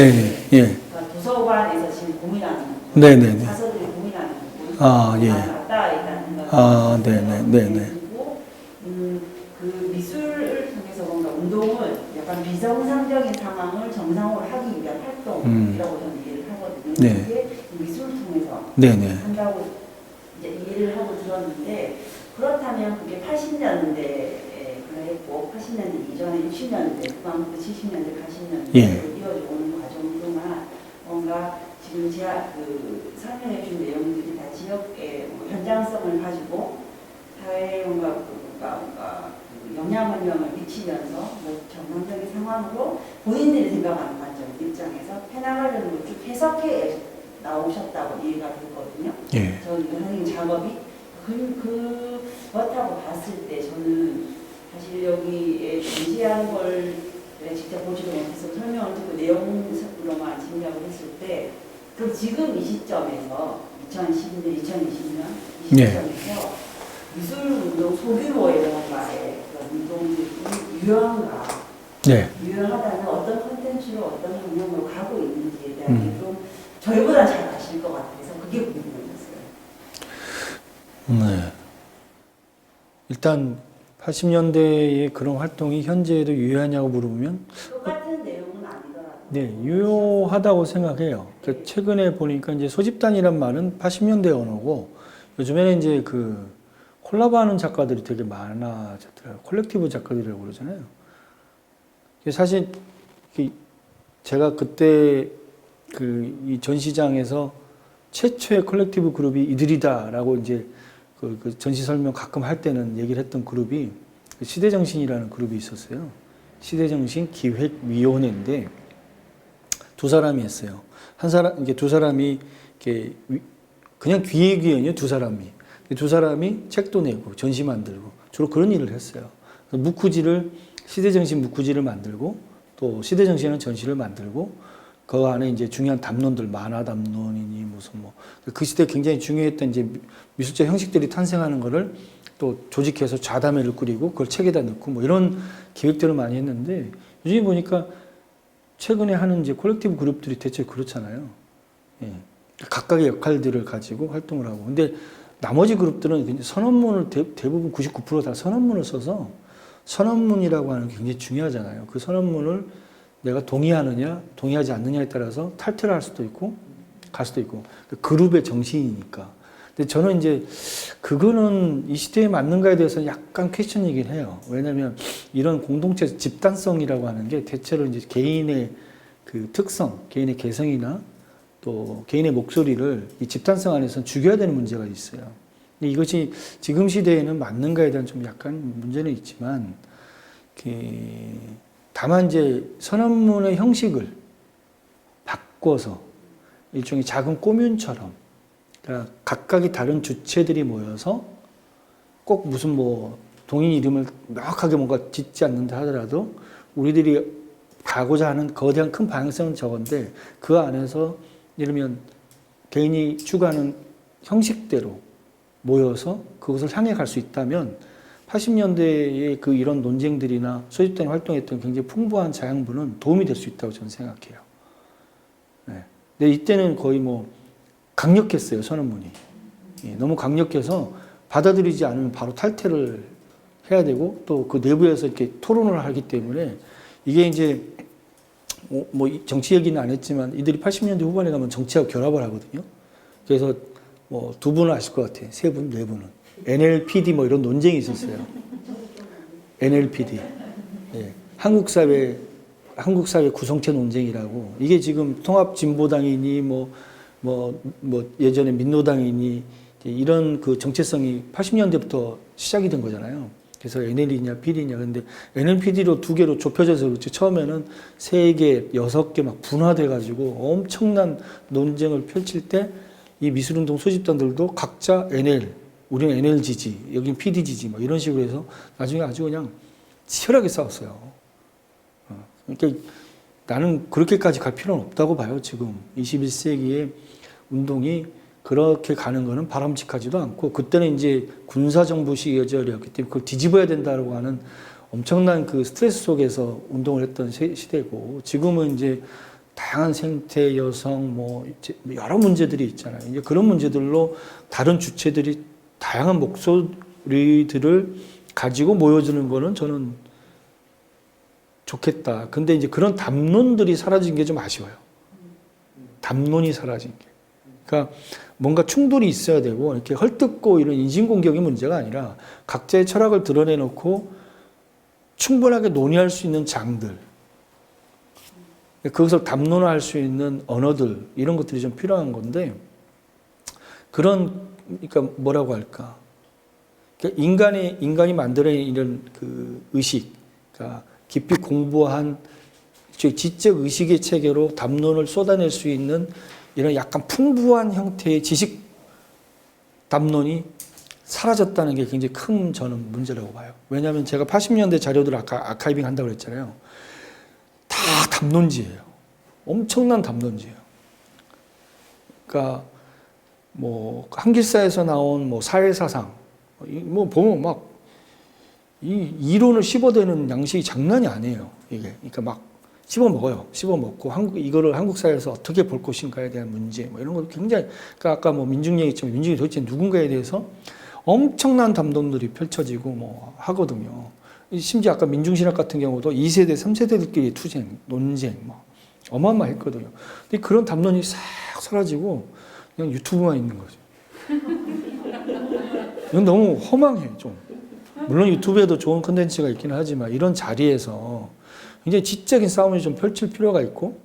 예. 그러니까 도서관에서 지금 고민하는 네, 네, 네. 사서들이 고민하는 부분 아, 예. 맞다 일단 아, 네, 네, 네, 네. 그리고 그 미술을 통해서 뭔가 운동을 약간 비정상적인 상황을 정상으로 하기 위한 활동이라고 저는 이해를 하거든요. 네. 그게 미술을 통해서 네, 네. 한다고 이제 이해를 하고 들었는데, 그렇다면 그게 80년대에 했고 80년대 이전에 60년대 후반부터 70년대 80년대로 예. 이어져 오는 과정 동안 뭔가 지금 제가 그 설명해 준 내용들이 다 지역의 뭐 현장성을 가지고 사회에 뭔가 영향을 미치면서 뭐 정상적인 상황으로 본인들이 생각하는 관점 입장에서 해나가려는 걸 쭉 해석해 나오셨다고 이해가 됐거든요. 예. 저는 선생님 작업이 그렇다고 봤을 때 저는 사실 여기에 전시하는 걸 직접 보지도 못해서 설명을 듣고 내용으로만 짐작을 했을 때, 그럼 지금 이 시점에서 2010년, 2020년 이 시점에서 미술운동 소규모의 뭔가의 그런 운동들이 유효한가? 네. 유효하다면 어떤 콘텐츠로 어떤 방향으로 가고 있는지에 대한 좀 저희보다 잘 아실 것 같아서 그게 궁금했어요. 네. 일단 80년대의 그런 활동이 현재에도 유효하냐고 물어보면 똑같은 내용은 아니더라고요. 네, 유효하다고 생각해요. 그 최근에 보니까 이제 소집단이란 말은 80년대 언어고 요즘에는 이제 그 콜라보하는 작가들이 되게 많아졌더라고요. 콜렉티브 작가들이라고 그러잖아요. 사실 제가 그때 그 이 전시장에서 최초의 콜렉티브 그룹이 이들이다라고 이제 그 전시 설명 가끔 할 때는 얘기를 했던 그룹이 시대정신이라는 그룹이 있었어요. 시대정신 기획위원회인데 두 사람이 했어요. 한 사람 이게 두 사람이 이렇게 그냥 기획위원이에요. 두 사람이 책도 내고 전시 만들고 주로 그런 일을 했어요. 무쿠지를 시대정신 무쿠지를 만들고 또 시대정신은 전시를 만들고 그 안에 이제 중요한 담론들 만화 담론이니 무슨 뭐 그 시대 굉장히 중요했던 이제 미술적 형식들이 탄생하는 거를 또 조직해서 좌담회를 꾸리고 그걸 책에다 넣고 뭐 이런 기획들을 많이 했는데 요즘 보니까 최근에 하는 이제 콜렉티브 그룹들이 대체 그렇잖아요. 예. 각각의 역할들을 가지고 활동을 하고 근데 나머지 그룹들은 선언문을 대부분 99% 다 선언문을 써서 선언문이라고 하는 게 굉장히 중요하잖아요. 그 선언문을 내가 동의하느냐, 동의하지 않느냐에 따라서 탈퇴를 할 수도 있고, 갈 수도 있고, 그룹의 정신이니까. 근데 저는 이제 그거는 이 시대에 맞는가에 대해서 약간 퀘스천이긴 해요. 왜냐하면 이런 공동체 집단성이라고 하는 게 대체로 이제 개인의 그 특성, 개인의 개성이나 또 개인의 목소리를 이 집단성 안에서 죽여야 되는 문제가 있어요. 근데 이것이 지금 시대에는 맞는가에 대한 좀 약간 문제는 있지만, 다만 이제 선언문의 형식을 바꿔서 일종의 작은 꼬뮨처럼 그러니까 각각의 다른 주체들이 모여서 꼭 무슨 뭐 동인 이름을 명확하게 뭔가 짓지 않는다 하더라도 우리들이 가고자 하는 거대한 큰 방향성은 저건데 그 안에서 예를 들면 개인이 추구하는 형식대로 모여서 그것을 향해 갈 수 있다면 80년대의 그 이런 논쟁들이나 소집단 활동했던 굉장히 풍부한 자양분은 도움이 될 수 있다고 저는 생각해요. 네. 근데 이때는 거의 뭐 강력했어요, 선언문이. 예, 너무 강력해서 받아들이지 않으면 바로 탈퇴를 해야 되고 또 그 내부에서 이렇게 토론을 하기 때문에 이게 이제 뭐 정치 얘기는 안 했지만 이들이 80년대 후반에 가면 정치하고 결합을 하거든요. 그래서 뭐 두 분은 아실 것 같아요. 세 분, 네 분은. NLPD 뭐 이런 논쟁이 있었어요. NLPD. 예. 한국 사회 구성체 논쟁이라고. 이게 지금 통합진보당이니 뭐 예전에 민노당이니 이런 그 정체성이 80년대부터 시작이 된 거잖아요. 그래서 NL이냐 PD냐. 근데 NLPD로 두 개로 좁혀져서 그렇지. 처음에는 3개, 6개 막 분화돼가지고 엄청난 논쟁을 펼칠 때 이 미술운동 소집단들도 각자 NL, 우리는 NL 지지, 여긴 PD 지지, 뭐 이런 식으로 해서 나중에 아주 그냥 치열하게 싸웠어요. 그러니까 나는 그렇게까지 갈 필요는 없다고 봐요, 지금. 21세기의 운동이 그렇게 가는 거는 바람직하지도 않고, 그때는 이제 군사정부 시절이었기 때문에 그걸 뒤집어야 된다고 하는 엄청난 그 스트레스 속에서 운동을 했던 시대고, 지금은 이제 다양한 생태, 여성, 뭐 여러 문제들이 있잖아요. 이제 그런 문제들로 다른 주체들이 다양한 목소리들을 가지고 모여주는 거는 저는 좋겠다. 근데 이제 그런 담론들이 사라진 게 좀 아쉬워요. 담론이 사라진 게. 그러니까 뭔가 충돌이 있어야 되고 이렇게 헐뜯고 이런 인신공격의 문제가 아니라 각자의 철학을 드러내놓고 충분하게 논의할 수 있는 장들, 그것을 담론화할 수 있는 언어들, 이런 것들이 좀 필요한 건데, 그러니까 뭐라고 할까? 그러니까 인간이 만들어낸 이런 그 의식, 그러니까 깊이 공부한 지적 의식의 체계로 담론을 쏟아낼 수 있는 이런 약간 풍부한 형태의 지식 담론이 사라졌다는 게 굉장히 큰 저는 문제라고 봐요. 왜냐하면 제가 80년대 자료들을 아까 아카이빙 한다고 그랬잖아요. 다 담론지예요. 엄청난 담론지예요. 그러니까 뭐 한길사에서 나온 뭐 사회사상, 뭐 보면 막 이 이론을 씹어대는 양식이 장난이 아니에요. 이게 그러니까 막 씹어 먹어요. 씹어 먹고 이거를 한국 사회에서 어떻게 볼 것인가에 대한 문제, 뭐 이런 거 굉장히, 그러니까 아까 뭐 민중얘기 했지만 민중이 도대체 누군가에 대해서 엄청난 담론들이 펼쳐지고 뭐 하거든요. 심지어 아까 민중신학 같은 경우도 2세대, 3세대들끼리 투쟁, 논쟁 뭐 어마어마했거든요. 근데 그런 담론이 싹 사라지고 그냥 유튜브만 있는 거죠. 이건 너무 허망해 좀. 물론 유튜브에도 좋은 콘텐츠가 있기는 하지만 이런 자리에서 굉장히 지적인 싸움을 좀 펼칠 필요가 있고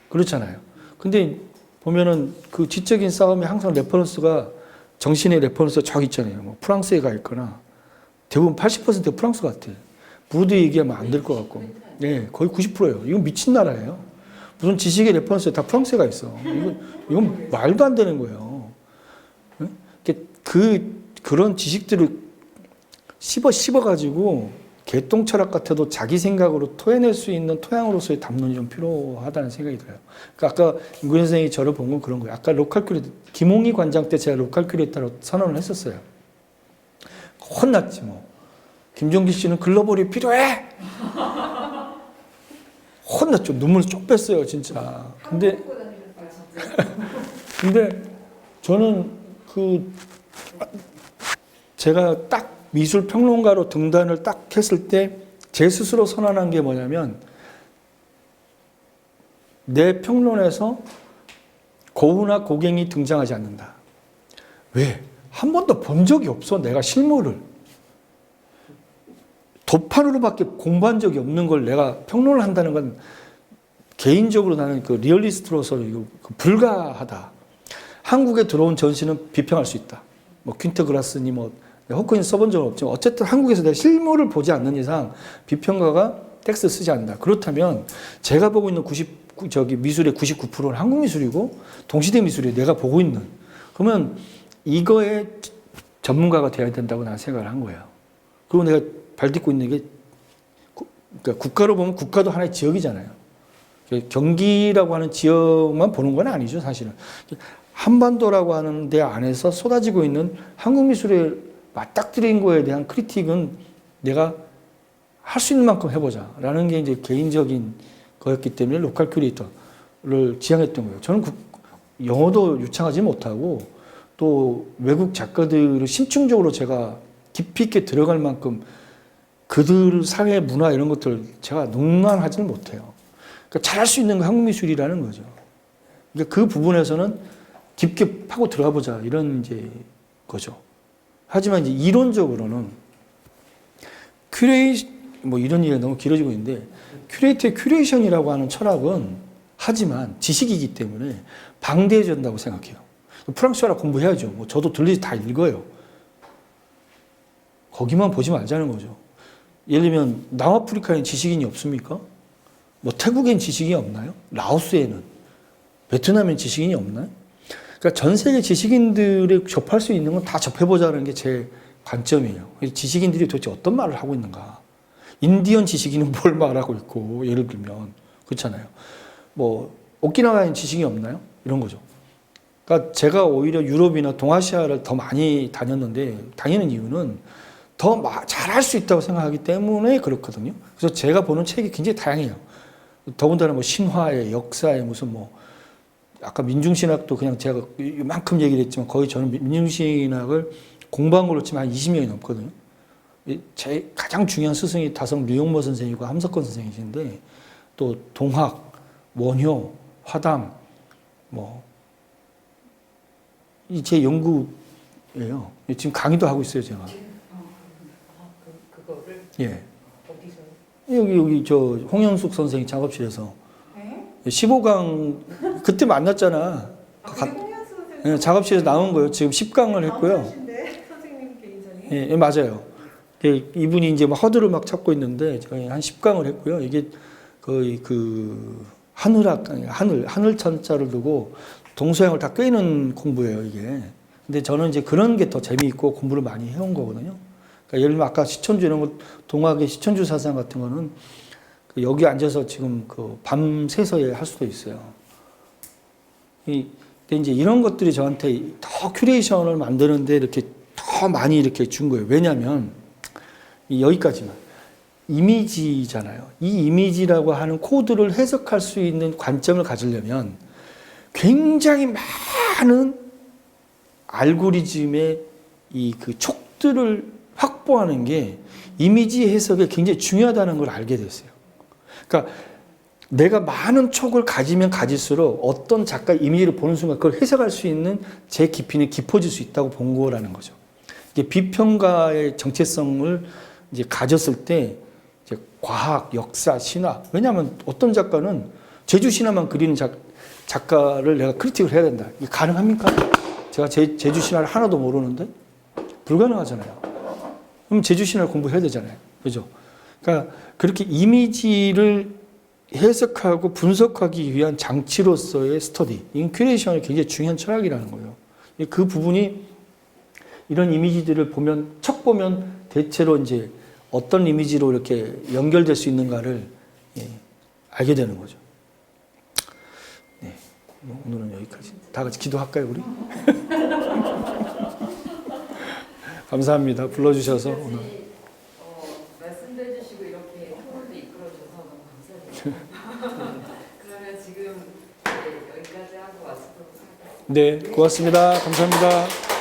그렇잖아요. 근데 보면은 그 지적인 싸움에 항상 레퍼런스가 정신의 레퍼런스가 쫙 있잖아요. 뭐 프랑스에 가 있거나 대부분 80% 프랑스 같아. 부르드 얘기하면 안 될 것 같고. 네, 거의 90%예요. 이건 미친 나라예요. 무슨 지식의 레퍼런스에 다 프랑스가 있어. 이건 말도 안 되는 거예요. 그런 지식들을 씹어가지고 개똥 철학 같아도 자기 생각으로 토해낼 수 있는 토양으로서의 담론이 좀 필요하다는 생각이 들어요. 그러니까 아까 임근 선생님이 저를 본 건 그런 거예요. 아까 로컬 큐레이터, 김홍희 관장 때 제가 로컬 큐레이터로 선언을 했었어요. 혼났지 뭐. 김종기 씨는 글로벌이 필요해! 혼났죠. 눈물 쪽 뺐어요, 진짜. 근데 저는 제가 딱 미술 평론가로 등단을 딱 했을 때 제 스스로 선언한 게 뭐냐면 내 평론에서 고우나 고갱이 등장하지 않는다. 왜? 한 번도 본 적이 없어. 내가 실물을. 도판으로밖에 공부한 적이 없는 걸 내가 평론을 한다는 건 개인적으로 나는 그 리얼리스트로서 이거 불가하다. 한국에 들어온 전시는 비평할 수 있다. 뭐 퀸트 그라스니 뭐 호크니 써본 적은 없지만 어쨌든 한국에서 내가 실물을 보지 않는 이상 비평가가 텍스트 쓰지 않는다. 그렇다면 제가 보고 있는 미술의 99%는 한국 미술이고 동시대 미술이 내가 보고 있는. 그러면 이거에 전문가가 돼야 된다고 나는 생각을 한 거예요. 그리고 내가 발딛고 있는 게 그러니까 국가로 보면 국가도 하나의 지역이잖아요. 경기라고 하는 지역만 보는 건 아니죠, 사실은. 한반도라고 하는 데 안에서 쏟아지고 있는 한국 미술의 맞닥뜨린 거에 대한 크리틱은 내가 할 수 있는 만큼 해보자 라는 게 이제 개인적인 거였기 때문에 로컬 큐레이터를 지향했던 거예요. 저는 영어도 유창하지 못하고 또 외국 작가들을 심층적으로 제가 깊이 있게 들어갈 만큼 그들 사회 문화 이런 것들 제가 농락하지는 못해요. 그러니까 잘할 수 있는 건 한국 미술이라는 거죠. 그러니까 그 부분에서는 깊게 파고 들어가 보자 이런 이제 거죠. 하지만 이제 이론적으로는 뭐 이런 얘기가 너무 길어지고 있는데 큐레이터의 큐레이션이라고 하는 철학은 하지만 지식이기 때문에 방대해야 된다고 생각해요. 프랑스어라 공부해야죠. 뭐 저도 들리지 다 읽어요. 거기만 보지 말자는 거죠. 예를 들면 남아프리카엔 지식인이 없습니까? 뭐 태국엔 지식인이 없나요? 라오스에는, 베트남엔 지식인이 없나요? 그러니까 전 세계 지식인들이 접할 수 있는 건 다 접해보자는 게 제 관점이에요. 지식인들이 도대체 어떤 말을 하고 있는가? 인디언 지식인은 뭘 말하고 있고, 예를 들면 그렇잖아요. 뭐 오키나와엔 지식인이 없나요? 이런 거죠. 그러니까 제가 오히려 유럽이나 동아시아를 더 많이 다니는 이유는 더 잘할 수 있다고 생각하기 때문에 그렇거든요. 그래서 제가 보는 책이 굉장히 다양해요. 더군다나 뭐 신화의 역사의 무슨 뭐 아까 민중신학도 그냥 제가 이만큼 얘기를 했지만 거의 저는 민중신학을 공부한 걸로 치면 한 20년이 넘거든요. 제 가장 중요한 스승이 다성 류용모 선생이고 함석권 선생이신데 또 동학, 원효, 화담 뭐 이 제 연구예요. 지금 강의도 하고 있어요, 제가. 그거를 예. 어디서요? 여기 저 홍현숙 선생이 작업실에서 네? 15강 그때 만났잖아. 예, 작업실에서 나온 거예요. 지금 10강을 했고요. 선생님 개인전이. 예, 맞아요. 이분이 이제 막 허들을 막 찾고 있는데 저희 한 10강을 했고요. 이게 거의 그 하늘 천자를 두고 동서양을 다 꿰는 공부예요, 이게. 근데 저는 이제 그런 게 더 재미있고 공부를 많이 해온 거거든요. 그러니까 예를 들면 아까 시천주 이런 거, 동학의 시천주 사상 같은 거는 여기 앉아서 지금 그 밤새서 할 수도 있어요. 근데 이제 이런 것들이 저한테 더 큐레이션을 만드는데 이렇게 더 많이 이렇게 준 거예요. 왜냐하면 여기까지만. 이미지잖아요. 이 이미지라고 하는 코드를 해석할 수 있는 관점을 가지려면 굉장히 많은 알고리즘의 이 그 촉들을 확보하는 게 이미지 해석에 굉장히 중요하다는 걸 알게 됐어요. 그러니까 내가 많은 촉을 가지면 가질수록 어떤 작가 이미지를 보는 순간 그걸 해석할 수 있는 제 깊이는 깊어질 수 있다고 본 거라는 거죠. 이게 비평가의 정체성을 이제 가졌을 때 이제 과학, 역사, 신화. 왜냐하면 어떤 작가는 제주 신화만 그리는 작가를 내가 크리틱을 해야 된다. 이게 가능합니까? 제가 제주 신화를 하나도 모르는데 불가능하잖아요. 그럼 제주 신화를 공부해야 되잖아요. 그죠? 그러니까 그렇게 이미지를 해석하고 분석하기 위한 장치로서의 스터디. 이건 큐레이션이 굉장히 중요한 철학이라는 거예요. 그 부분이 이런 이미지들을 보면, 척 보면 대체로 이제 어떤 이미지로 이렇게 연결될 수 있는가를 알게 되는 거죠. 네. 오늘은 여기까지. 다 같이 기도할까요, 우리? 감사합니다. 불러주셔서 오늘. 말씀도 해주시고 이렇게 토론도 이끌어줘서 너무 감사드립니다. 그러면 지금 여기까지 하고 왔도록 하겠습니다. 네, 고맙습니다. 감사합니다.